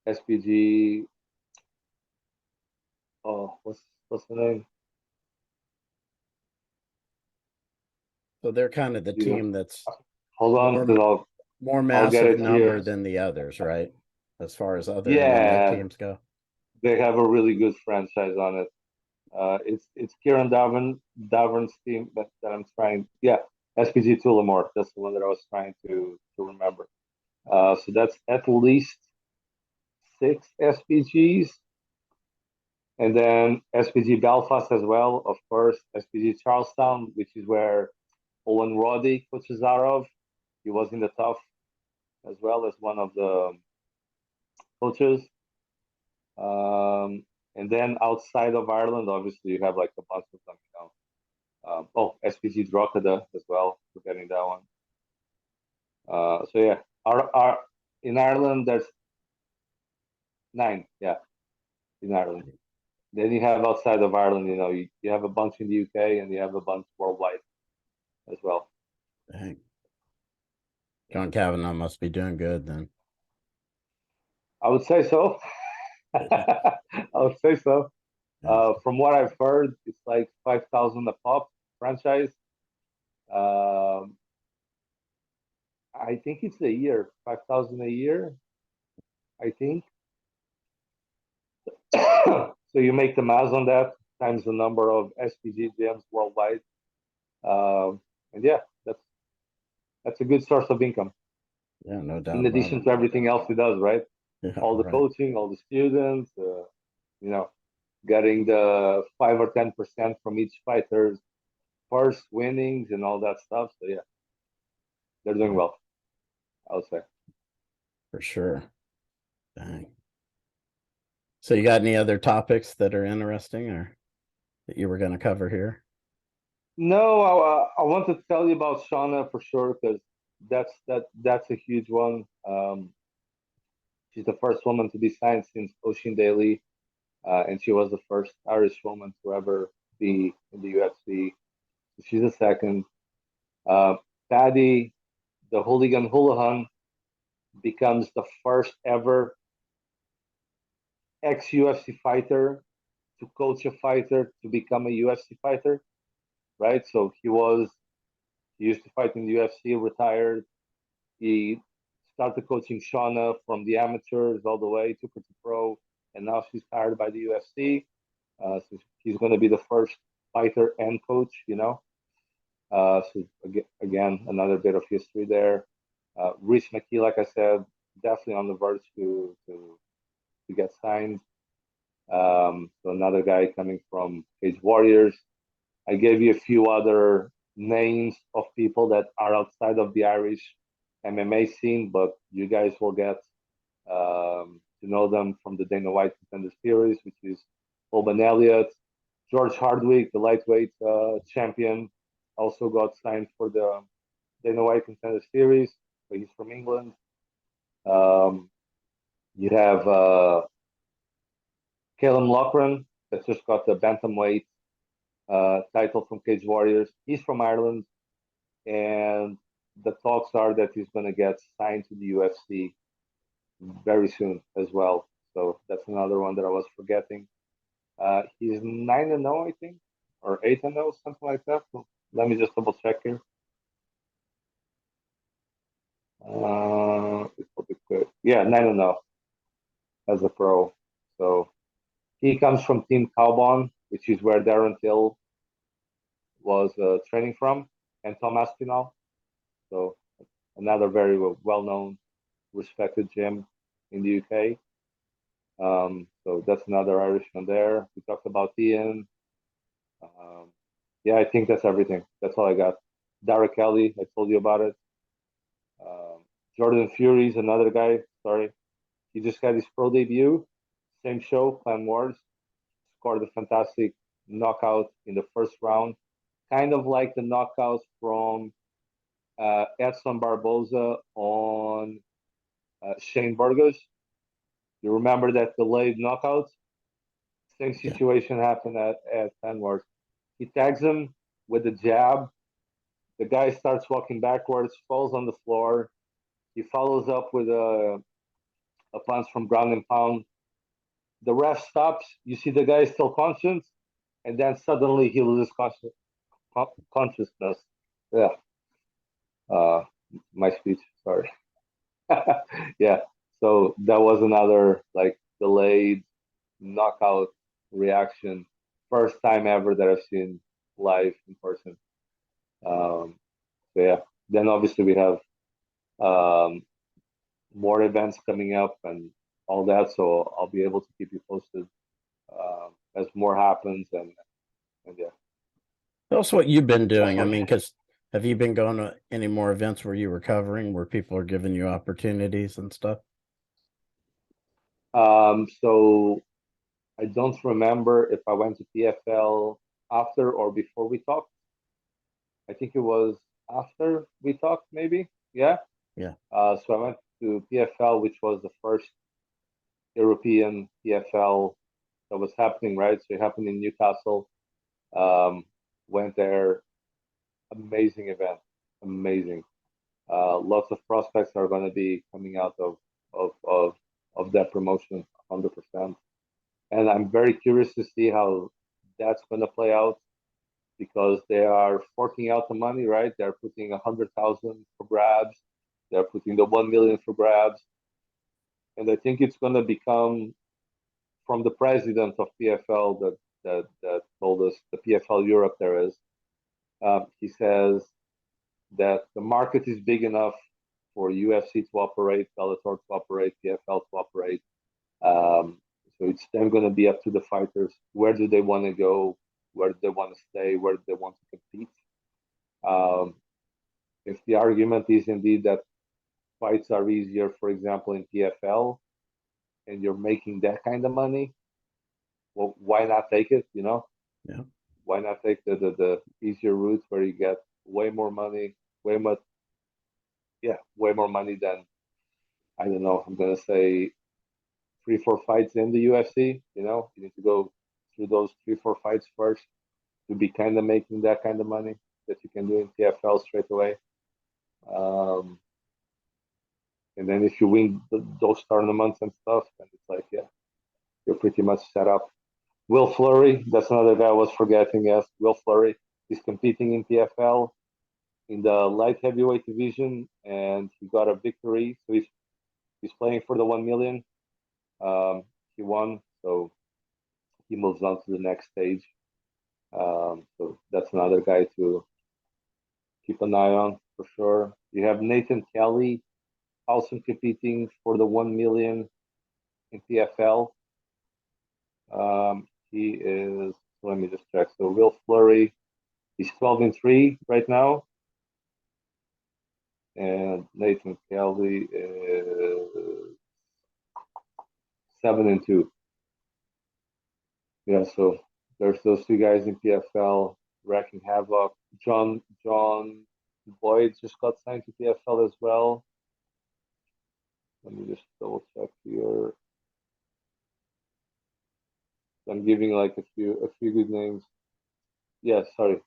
SPG. Oh, what's the name? So they're kind of the team that's hold on, more massive number than the others, right? As far as other MMA teams go, they have a really good franchise on it. It's Kieran Davern's team that I'm trying. Yeah, SPG Tullamore. That's the one that I was trying to remember. So that's at least 6 SPGs, and then SPG Belfast as well, of course. SPG Charlestown, which is where Owen Roddy coaches out of. He was in the tough as well as one of the coaches. And then outside of Ireland, obviously you have like a bunch of them, SPG Drogheda as well, forgetting that one. So yeah, our in Ireland there's 9, yeah, in Ireland. Then you have outside of Ireland, you have a bunch in the UK and you have a bunch worldwide as well. Dang. John Kavanagh must be doing good then. I would say so. I would say so. From what I've heard, it's like 5,000 a pop franchise. I think it's a year, 5,000 a year. I think. So you make the math on that times the number of SPG gyms worldwide, and yeah, that's a good source of income. Yeah, no doubt. In addition to everything else he does, right? Yeah, all the coaching, all the students, getting the 5 or 10% from each fighter's first winnings and all that stuff. So yeah, they're doing well, I would say. For sure. Dang. So you got any other topics that are interesting or that you were going to cover here? No, I want to tell you about Shauna for sure, because that's a huge one. She's the first woman to be signed since Oisin Daly, and she was the first Irish woman to ever be in the UFC. She's the second. Paddy, the Hooligan Houlihan, becomes the first ever ex-UFC fighter to coach a fighter to become a UFC fighter, right? So he used to fight in the UFC, retired. He started coaching Shauna from the amateurs all the way, took her to pro, and now she's hired by the UFC. So he's going to be the first fighter and coach, So again, another bit of history there. Rich McKee, like I said, definitely on the verge to get signed. So another guy coming from Cage Warriors. I gave you a few other names of people that are outside of the Irish MMA scene, but you guys will get to know them from the Dana White Contender Series, which is Oban Elliott, George Hardwick, the lightweight champion, also got signed for the Dana White Contender Series, but he's from England. Um, you have Caleb Loughran that just got the bantamweight title from Cage Warriors. He's from Ireland, and the talks are that he's going to get signed to the UFC very soon as well. So that's another one that I was forgetting. He's 9-0, I think, or 8-0, something like that. So let me just double check here. Yeah, 9-0 as a pro. So he comes from Team Calbon, which is where Darren Till was training from, and Tom Aspinall. So another very well-known, respected gym in the UK. So that's another Irishman there. We talked about Ian. Yeah, I think that's everything. That's all I got. Derek Kelly, I told you about it. Jordan Fury's another guy. Sorry, he just had his pro debut. Same show, Clan Wars. Scored a fantastic knockout in the first round, kind of like the knockout from Edson Barboza on Shane Burgos. You remember that delayed knockout? Same Yeah. situation happened at Clan Wars. He tags him with a jab. The guy starts walking backwards, falls on the floor. He follows up with a punch from ground and pound. The ref stops. You see the guy still conscious, and then suddenly he loses consciousness. Yeah. Uh, my speech. Sorry. Yeah. So that was another like delayed knockout reaction. First time ever that I've seen live in person. So yeah. Then obviously we have um, more events coming up and all that. So I'll be able to keep you posted as more happens and yeah. Tell us what you've been doing. I Definitely. mean, because have you been going to any more events where you were covering, where people are giving you opportunities and stuff? So I don't remember if I went to PFL after or before we talked. I think it was after we talked, maybe. Yeah. Yeah. So I went to PFL, which was the first European PFL that was happening, right? So it happened in Newcastle. Um, Went there. Amazing event. Amazing. Lots of prospects are going to be coming out of, of, of that promotion 100%. And I'm very curious to see how that's going to play out because they are forking out the money, right? They're putting 100,000 for grabs. They're putting the 1 million for grabs. And I think it's going to become from the president of PFL that told us the PFL Europe there is. He says that the market is big enough for UFC to operate, Bellator to operate, PFL to operate. So it's then going to be up to the fighters. Where do they want to go? Where do they want to stay? Where do they want to compete? Um, if the argument is indeed that fights are easier, for example, in PFL, and you're making that kind of money, well, why not take it? You know, Yeah. why not take the easier route where you get way more money, way more money than I don't know. I'm gonna say 3-4 fights in the UFC. You know, you need to go through those 3-4 fights first to be kind of making that kind of money that you can do in PFL straight away. Um, and then if you win those tournaments and stuff, then it's like, yeah, you're pretty much set up. Will Fleury, that's another guy I was forgetting. Yes, Will Fleury is competing in PFL in the light heavyweight division, and he got a victory. So he's playing for the 1 million. He won, so he moves on to the next stage. So that's another guy to keep an eye on for sure. You have Nathan Kelly also competing for the 1 million in PFL. He is, let me just check. So Will Fleury, he's 12-3 right now. And Nathan Kelly is 7-2. Yeah, so there's those two guys in PFL wrecking havoc. John Boyd just got signed to PFL as well. Let me just double check here. I'm giving like a few good names. Yeah, sorry,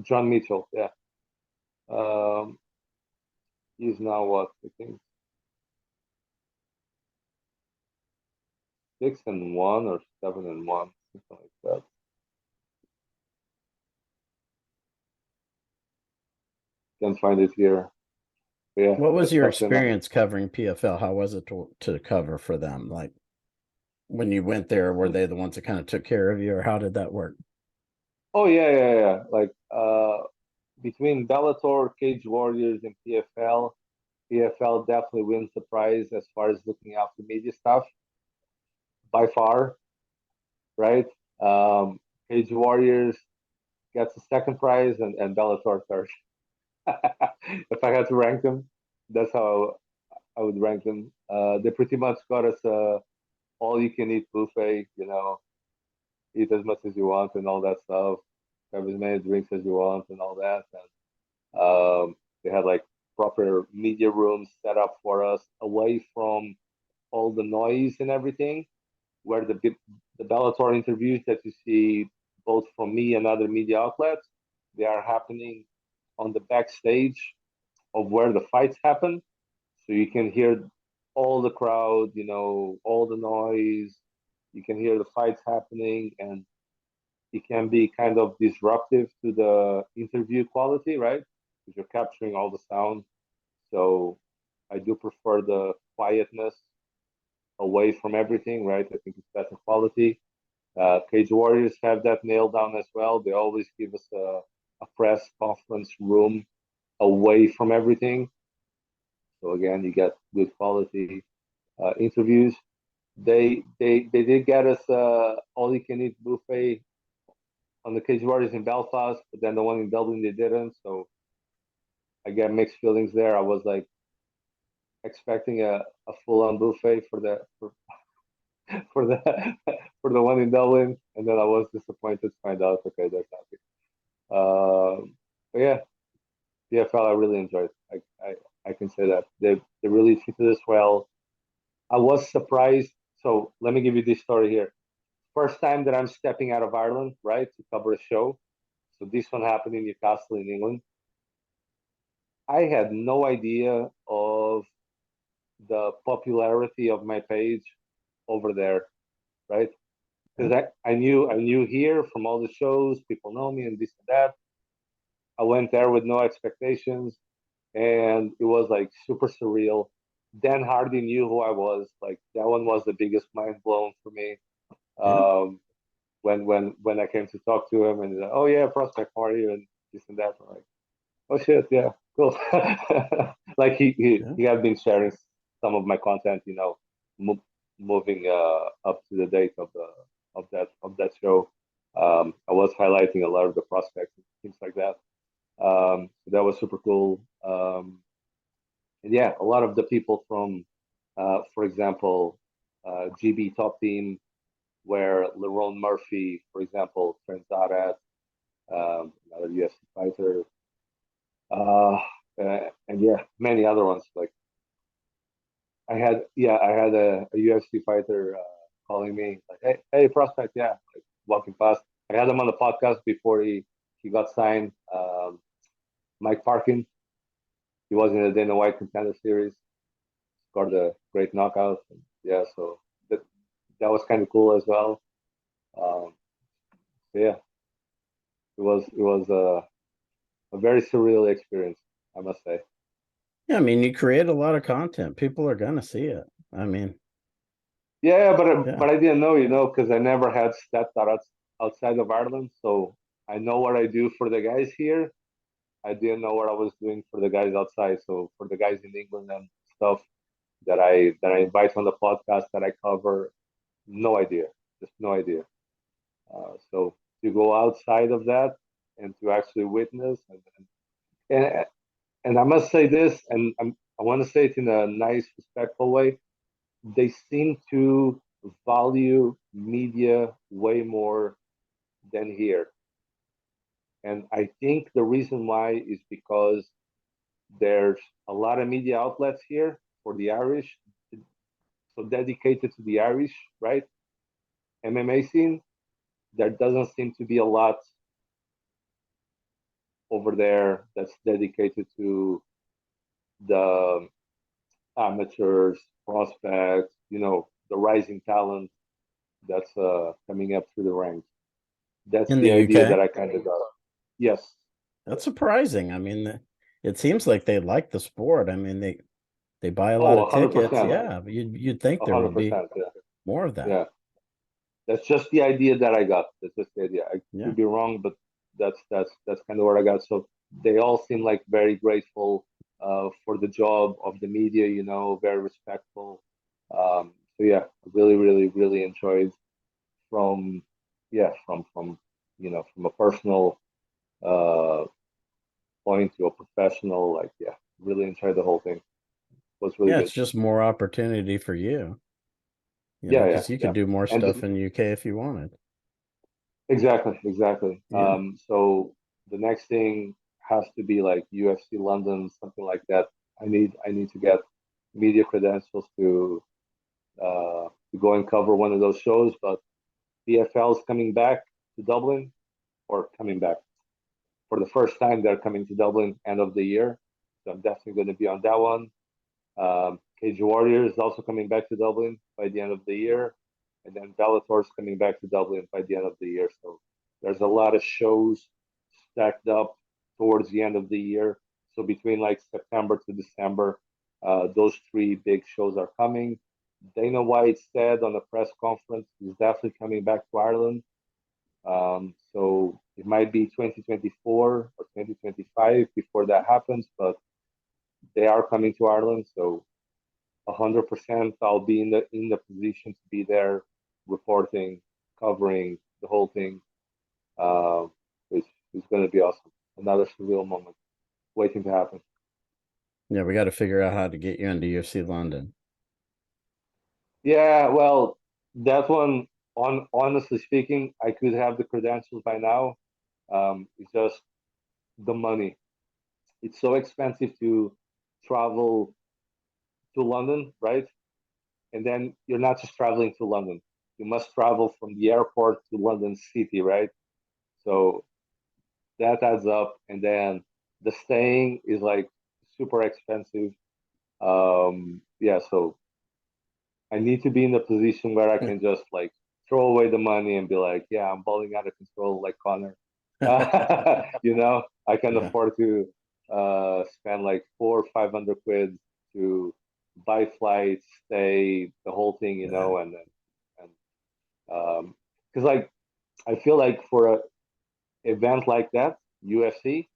John Mitchell. Yeah, he's now what, I think 6-1 or 7-1, something like that. Can't find it here. But yeah, What was your that's enough. experience covering PFL? How was it to cover for them? Like when you went there, were they the ones that kind of took care of you, or how did that work? Oh yeah. Like between Bellator, Cage Warriors, and PFL definitely wins the prize as far as looking after media stuff by far, right? Cage Warriors gets the second prize, and Bellator third. If I had to rank them, that's how I would rank them. They pretty much got us all you can eat buffet, eat as much as you want and all that stuff, have as many drinks as you want and all that. And they had like proper media rooms set up for us away from all the noise and everything, where the Bellator interviews that you see both from me and other media outlets, they are happening on the backstage of where the fights happen. So you can hear all the crowd, all the noise. You can hear the fights happening, and it can be kind of disruptive to the interview quality, right? Because you're capturing all the sound. So I do prefer the quietness away from everything, right? I think it's better quality. Cage Warriors have that nailed down as well. They always give us a press conference room away from everything. So again, you get good quality interviews. They did get us all you can eat buffet on the Cage Warriors in Belfast, but then the one in Dublin they didn't. So I get mixed feelings there. I was like expecting a full on buffet for the for the one in Dublin, and then I was disappointed to find out okay, there's nothing. But yeah, PFL I really enjoyed. I can say that they really treated us well. I was surprised. So let me give you this story here. First time that I'm stepping out of Ireland, right, to cover a show. So this one happened in Newcastle in England. I had no idea of the popularity of my page over there, right? Because I knew here from all the shows, people know me and this and that. I went there with no expectations, and it was like super surreal. Dan Hardy knew who I was. Like that one was the biggest mind blown for me. Yeah. When I came to talk to him, and he's like, oh yeah, Prospect, how are you, and this and that. I'm like, oh shit, yeah, cool. Like Yeah. he had been sharing some of my content, moving up to the date of that show. I was highlighting a lot of the prospects and things like that. So that was super cool. And yeah, a lot of the people from, for example, GB Top Team, where Lerone Murphy, for example, turns out at another UFC fighter, uh, and yeah, many other ones. Like I had a UFC fighter calling me like, hey, Prospect, yeah, like walking past. I had him on the podcast before he got signed. Mike Parkin, he was in the Dana White Contender Series, scored a great knockout. And yeah, so that was kind of cool as well. Um, so yeah, it was a very surreal experience, I must say. Yeah, I mean, you create a lot of content. People are gonna see it. I mean, Yeah, yeah. but I didn't know, because I never had stepped outside of Ireland, so I know what I do for the guys here, I didn't know what I was doing for the guys outside. So for the guys in England and stuff that I invite on the podcast that I cover, no idea, just no idea. So to go outside of that and to actually witness and and I must say this, and I want to say it in a nice, respectful way. They seem to value media way more than here, and I think the reason why is because there's a lot of media outlets here for the Irish, so dedicated to the Irish, right? MMA scene. There doesn't seem to be a lot over there that's dedicated to the amateurs, prospects, the rising talent that's coming up through the ranks. That's In the the idea UK? that I kind of got. Yes. That's surprising. I mean, it seems like they like the sport. I mean, they buy a lot Oh, of tickets. 100%. Yeah, but you'd think there would be 100%. Yeah. more of that. Yeah. That's just the idea that I got. That's just the idea. I Yeah. could be wrong, but that's kind of what I got. So they all seem like very grateful for the job of the media, very respectful. So yeah, really, really, really enjoyed from yeah from a personal uh, point to a professional. Like yeah, really enjoyed the whole thing. It was really Yeah, good. it's just more opportunity for you, Yeah, yeah, because you yeah. could do more And stuff in UK if you wanted. exactly, exactly. Yeah. So the next thing has to be like UFC London, something like that. I need to get media credentials to go and cover one of those shows. But PFL is coming back to Dublin, or coming back for the first time. They're coming to Dublin end of the year, so I'm definitely going to be on that one. Cage Warriors is also coming back to Dublin by the end of the year, and then Bellator is coming back to Dublin by the end of the year. So there's a lot of shows stacked up towards the end of the year. So between like September to December, those three big shows are coming. Dana White said on a press conference he's definitely coming back to Ireland. So it might be 2024 or 2025 before that happens, but they are coming to Ireland. So 100% I'll be in the position to be there, reporting, covering the whole thing, uh, which is going to be awesome. Another surreal moment waiting to happen. Yeah, we got to figure out how to get you into UFC London. Yeah, well, that one, honestly speaking, I could have the credentials by now. It's just the money. It's so expensive to travel to London, right? And then you're not just traveling to London. You must travel from the airport to London City, right? So that adds up, and then the staying is like super expensive. Yeah, so I need to be in a position where I can just like throw away the money and be like, yeah, I'm balling out of control like Connor. I can Yeah. afford to spend like 400 or 500 quid to buy flights, stay, the whole thing, Yeah. and because like I feel like for a event like that, UFC,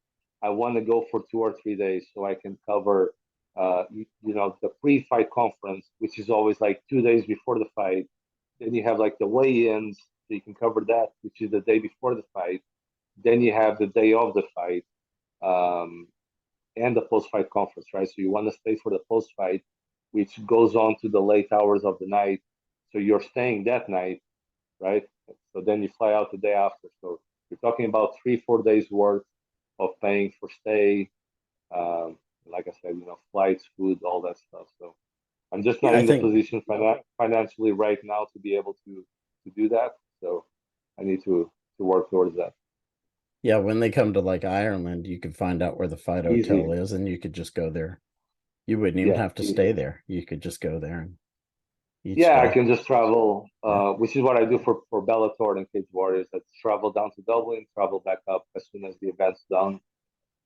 I want to go for 2 or 3 days so I can cover, the pre-fight conference, which is always like 2 days before the fight. Then you have like the weigh-ins, so you can cover that, which is the day before the fight. Then you have the day of the fight, um, and the post-fight conference, right? So you want to stay for the post-fight, which goes on to the late hours of the night. So you're staying that night, right? So then you fly out the day after. So you're talking about 3, 4 days worth of paying for stay, um, like I said, flights, food, all that stuff. So I'm just not Yeah, I in the think position financially right now to be able to do that. So I need to work towards that. yeah, when they come to like Ireland, you could find out where the fight hotel Easy, is and you could just go there. You wouldn't even yeah, have to easy. stay there. You could just go there and each Yeah, I day. can just travel, Yeah. which is what I do for Bellator and Cage Warriors. I travel down to Dublin, travel back up as soon as the event's done.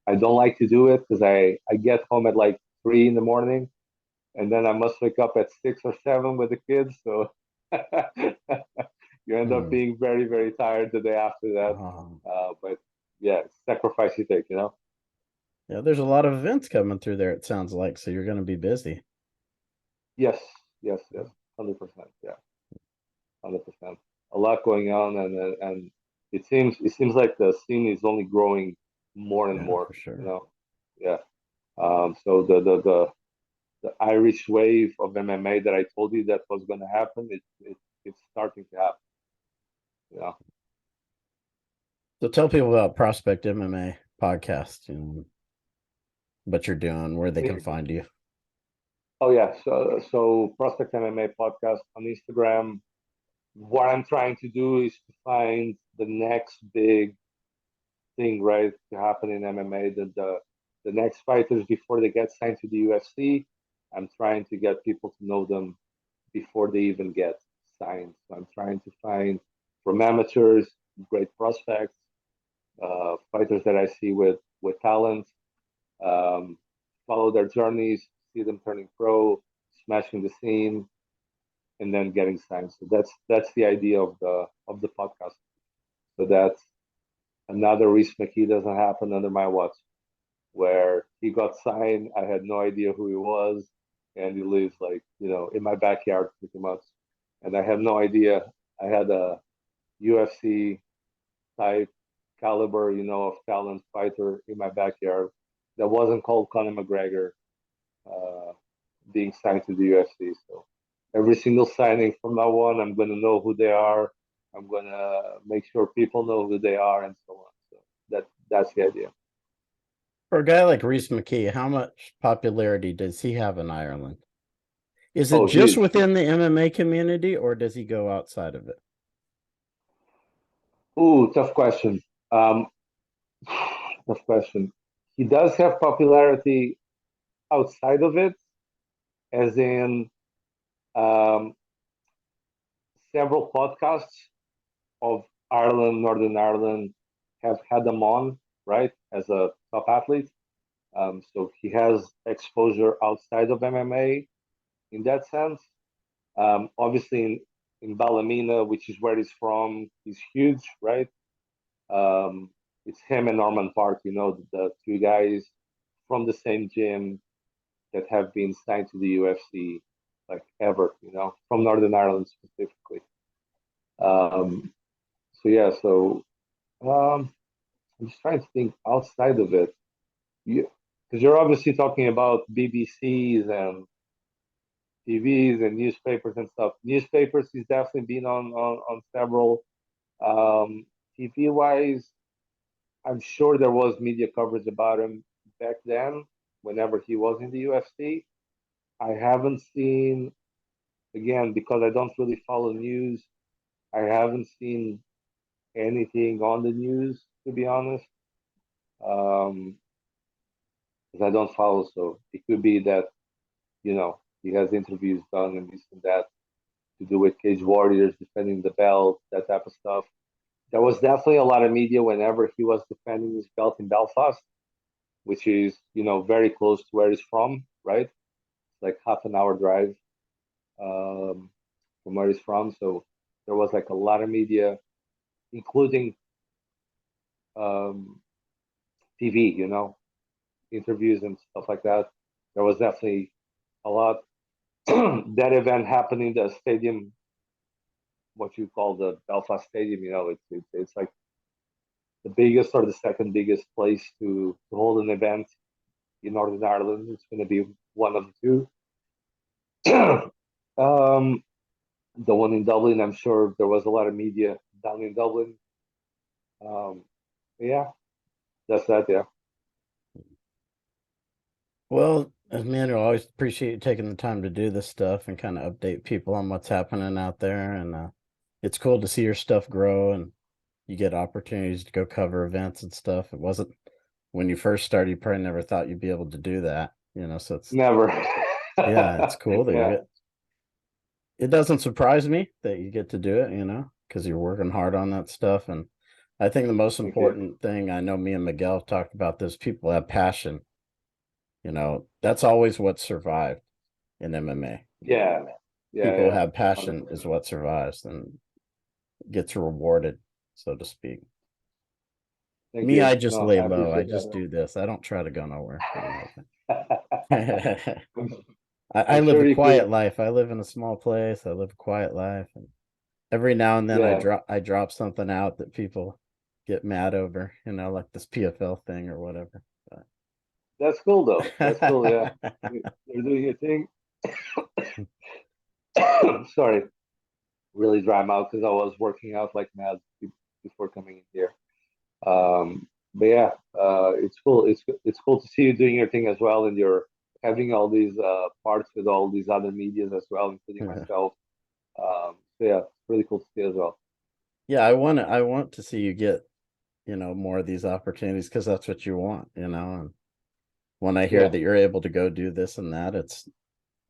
I don't like to do it because I get home at like 3 in the morning, and then I must wake up at 6 or 7 with the kids. So you end up Hmm. being very, very tired the day after that. Oh, But yeah, sacrifice you take. Yeah, there's a lot of events coming through there, it sounds like, so you're going to be busy. Yes, yes, yes, 100%. Yeah, 100%. A lot going on, and it seems like the scene is only growing more and Yeah, more. for You sure. know, yeah. So the Irish wave of MMA that I told you that was going to happen, it's starting to happen. Yeah. So tell people about Prospect MMA Podcast and what you're doing, where they can find you. Oh yeah. So Prospect MMA podcast on Instagram. What I'm trying to do is to find the next big thing, right, to happen in MMA. The next fighters before they get signed to the UFC. I'm trying to get people to know them before they even get signed. So I'm trying to find from amateurs great prospects, fighters that I see with talent, um, follow their journeys, see them turning pro, smashing the scene, and then getting signed. So that's the idea of the podcast. So that's another Reese McKee doesn't happen under my watch, where he got signed. I had no idea who he was, and he lives like in my backyard pretty much, and I have no idea. I had a UFC type caliber, of talent fighter in my backyard that wasn't called Conor McGregor, uh, being signed to the UFC. So every single signing from now on, I'm going to know who they are. I'm going to make sure people know who they are, and so on. So that's the idea. For a guy like Reese McKee, how much popularity does he have in Ireland? Is it Oh, just huge. within the MMA community, or does he go outside of it? Ooh, tough question. Um, tough question. He does have popularity outside of it, as in um, several podcasts of Ireland, Northern Ireland, have had them on, right, as a top athlete. So he has exposure outside of MMA in that sense. Obviously, in Ballymena, which is where he's from, he's huge, right? Um, it's him and Norman Park, the two guys from the same gym that have been signed to the UFC like ever, from Northern Ireland specifically. Um, so yeah, so I'm just trying to think outside of it. Because you're obviously talking about BBCs and TVs and newspapers and stuff. Newspapers, he's definitely been on several. TV wise, I'm sure there was media coverage about him back then, whenever he was in the UFC. I haven't seen, again, because I don't really follow news, I haven't seen anything on the news, to be honest. Um, because I don't follow, so it could be that, he has interviews done and this and that to do with Cage Warriors defending the belt, that type of stuff. There was definitely a lot of media whenever he was defending his belt in Belfast, which is, very close to where he's from, right? It's like half an hour drive, um, from where he's from. So there was like a lot of media, including um, TV, interviews and stuff like that. There was definitely a lot. That event happened in the stadium, what you call the Belfast Stadium. It's like the biggest or the second biggest place to hold an event in Northern Ireland. It's going to be one of the two. um, the one in Dublin, I'm sure there was a lot of media down in Dublin. Um, yeah, that's that. Yeah. Well, Emanuel, I always appreciate you taking the time to do this stuff and kind of update people on what's happening out there. And it's cool to see your stuff grow and you get opportunities to go cover events and stuff. It wasn't when you first started, you probably never thought you'd be able to do that, So it's, Never. yeah, it's cool that Yeah. it doesn't surprise me that you get to do it, because you're working hard on that stuff. And I think the most Thank you. important thing, I know me and Miguel have talked about this, people have passion. That's always what survived in MMA. Yeah. Yeah. People who Yeah. have passion is 100%. what survives and gets rewarded, so to speak. Thank Me, you. I just No, lay I low. I appreciate just that. do this. I don't try to go nowhere. I'm, I I'm live sure a you could. quiet life. I live in a small place. I live a quiet life, and every now and then Yeah, I drop something out that people get mad over, like this PFL thing or whatever. that's cool though. That's cool. Yeah, But you're doing your thing. Sorry, really dry mouth because I was working out like mad before coming in here. But yeah, it's cool. It's cool to see you doing your thing as well, and you're having all these parts with all these other medias as well, including myself. So yeah, it's really cool to see as well. yeah, I want to see you get, more of these opportunities because that's what you want, and when I hear Yeah, that you're able to go do this and that,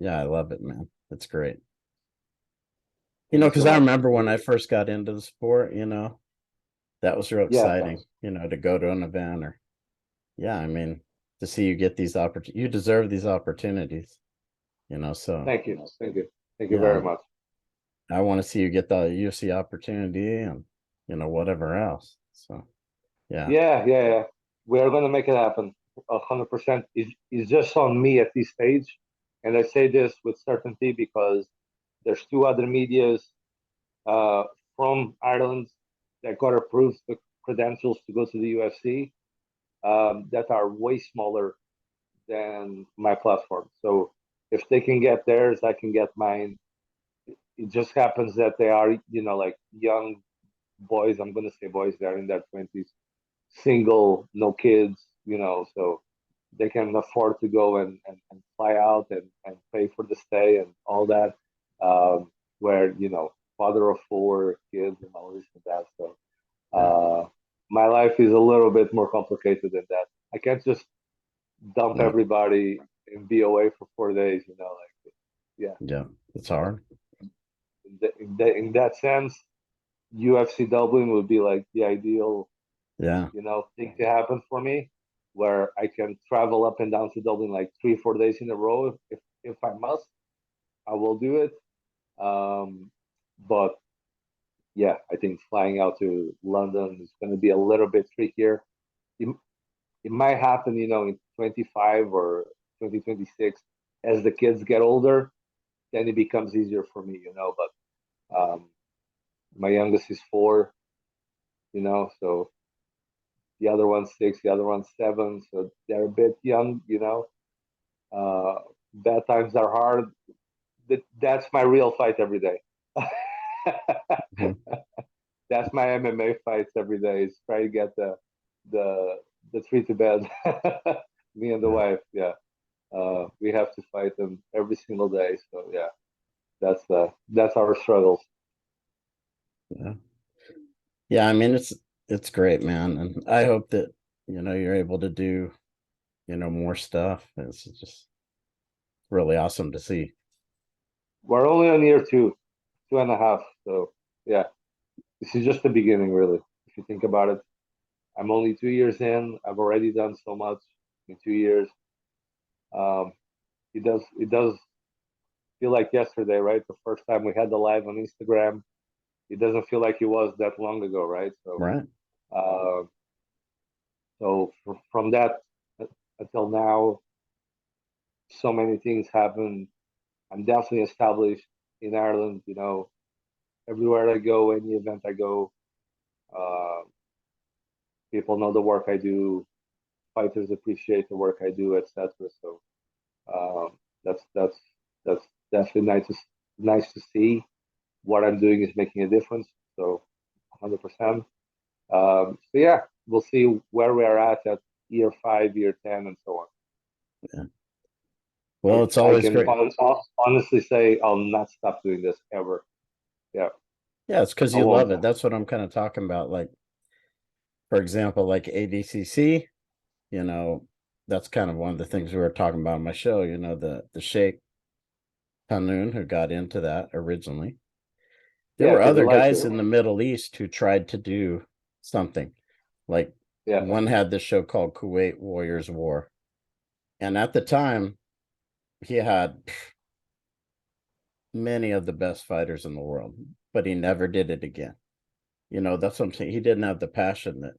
yeah, I love it, man. It's great. thank you Because so I much. remember when Really, I first got into the sport, that was real yeah, exciting, to go to an event or, yeah, I mean, to see you get these opportunities, you deserve these opportunities, so thank you, thank you yeah, very much. I want to see you get the UFC opportunity and, whatever else. So, yeah. Yeah, yeah, yeah. We are gonna make it happen. 100%. It's just on me at this stage, and I say this with certainty because there's two other medias uh, from Ireland that got approved the credentials to go to the UFC that are way smaller than my platform. So if they can get theirs, I can get mine. It just happens that they are, like young boys. I'm gonna say boys. They're in their 20s, single, no kids. So they can afford to go and fly out and pay for the stay and all that. Where father of four kids and all this and that. So Yeah. my life is a little bit more complicated than that. I can't just dump No. everybody and be away for 4 days. Like yeah. Yeah. It's So hard. in that sense, UFC Dublin would be like the ideal Yeah. thing to happen for me, where I can travel up and down to Dublin like 3 4 days in a row if I must. I will do it. But yeah, I think flying out to London is going to be a little bit trickier. It, it might happen, in 25 or 2026 as the kids get older. Then it becomes easier for me. But my youngest is 4. So the other one's 6, the other one's 7. So they're a bit young. Uh, bad times are hard. That's my real fight every day. Mhm. That's my MMA fights every day. Is try to get the the three to bed. Me and the Yeah. wife. Yeah, we have to fight them every single day. So yeah, that's our struggles. Yeah. Yeah. I mean, it's great, man. And I hope that, you're able to do, more stuff. It's just really awesome to see. We're only on year 2.5. So yeah, this is just the beginning, really. If you think about it, I'm only 2 years in. I've already done so much in 2 years. Um, it does feel like yesterday, right? The first time we had the live on Instagram, it doesn't feel like it was that long ago, right? So, Right. uh, from that until now, so many things happen. I'm definitely established in Ireland. Everywhere I go, any event I go, uh, people know the work I do. Fighters appreciate the work I do, etc. So um, that's definitely nice to see what I'm doing is making a difference. So 100%. So yeah, we'll see where we are at year 5, year 10, and so on. Yeah. I, Well, it's I always can great. honestly say I'll not stop doing this ever. Yeah, Yeah. It's because I you love won't. it. That's what I'm kind of talking about. Like, for example, like ADCC, you know, that's kind of one of the things we were talking about on my show, the Sheikh Hanoun who got into that originally. There Yeah, were because I other liked guys it. in the Middle East who tried to do something. Like Yeah, one had this show called Kuwait Warriors War. And at the time, he had many of the best fighters in the world, but he never did it again. That's what I'm saying. He didn't have the passion that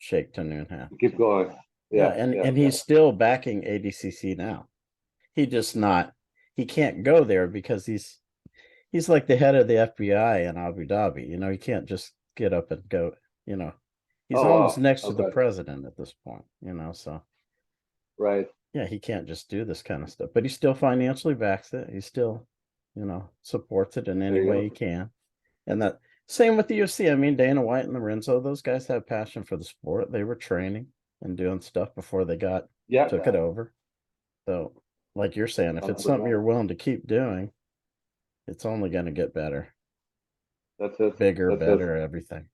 shake to noon half. Keep going. Yeah, Yeah, and he's still backing ADCC now. He can't go there because he's like the head of the FBI in Abu Dhabi. He can't just get up and go, he's Oh, almost wow. next to the Okay. president at this point, so Right. yeah, he can't just do this kind of stuff, but he still financially backs it. He still, supports it in any There you way go. he can. And that same with the UFC. I mean, Dana White and Lorenzo, those guys have passion for the sport. They were training and doing stuff before they Yeah. took it over. So, like you're saying, if it's something 100%. you're willing to keep doing, it's only going to get better, That's it. bigger, That's better, it. everything.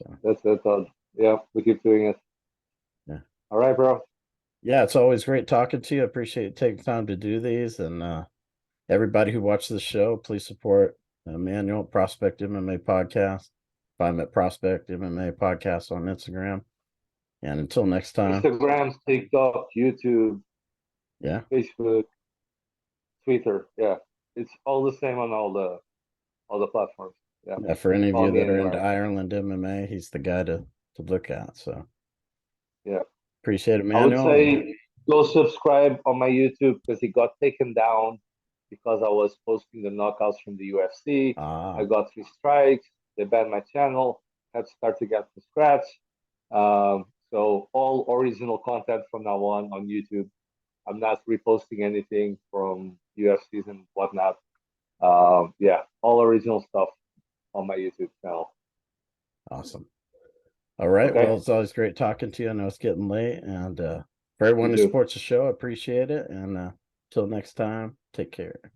So, That's it. Yeah, we keep doing it. yeah. All right, bro. Yeah, it's always great talking to you. I appreciate you taking time to do these. And everybody who watches the show, please support Emanuel Prospect MMA Podcast. Find him at Prospect MMA Podcast on Instagram. And until next time. Instagram, TikTok, YouTube, Yeah. Facebook, Twitter. Yeah, it's all the same on all the platforms. Yeah. For any of Follow you me that are into anywhere. Ireland MMA, he's the guy to look at. So Yeah. appreciate it, I would Manuel. say go subscribe on my YouTube because it got taken down because I was posting the knockouts from the UFC. I got 3 strikes. They banned my channel. Had to start again from scratch. So all original content from now on YouTube. I'm not reposting anything from UFCs and whatnot. Yeah, all original stuff on my YouTube channel. Awesome. All right. Okay. Well, it's always great talking to you. I know it's getting late. And for everyone who supports the show, I appreciate it. And until next time, take care.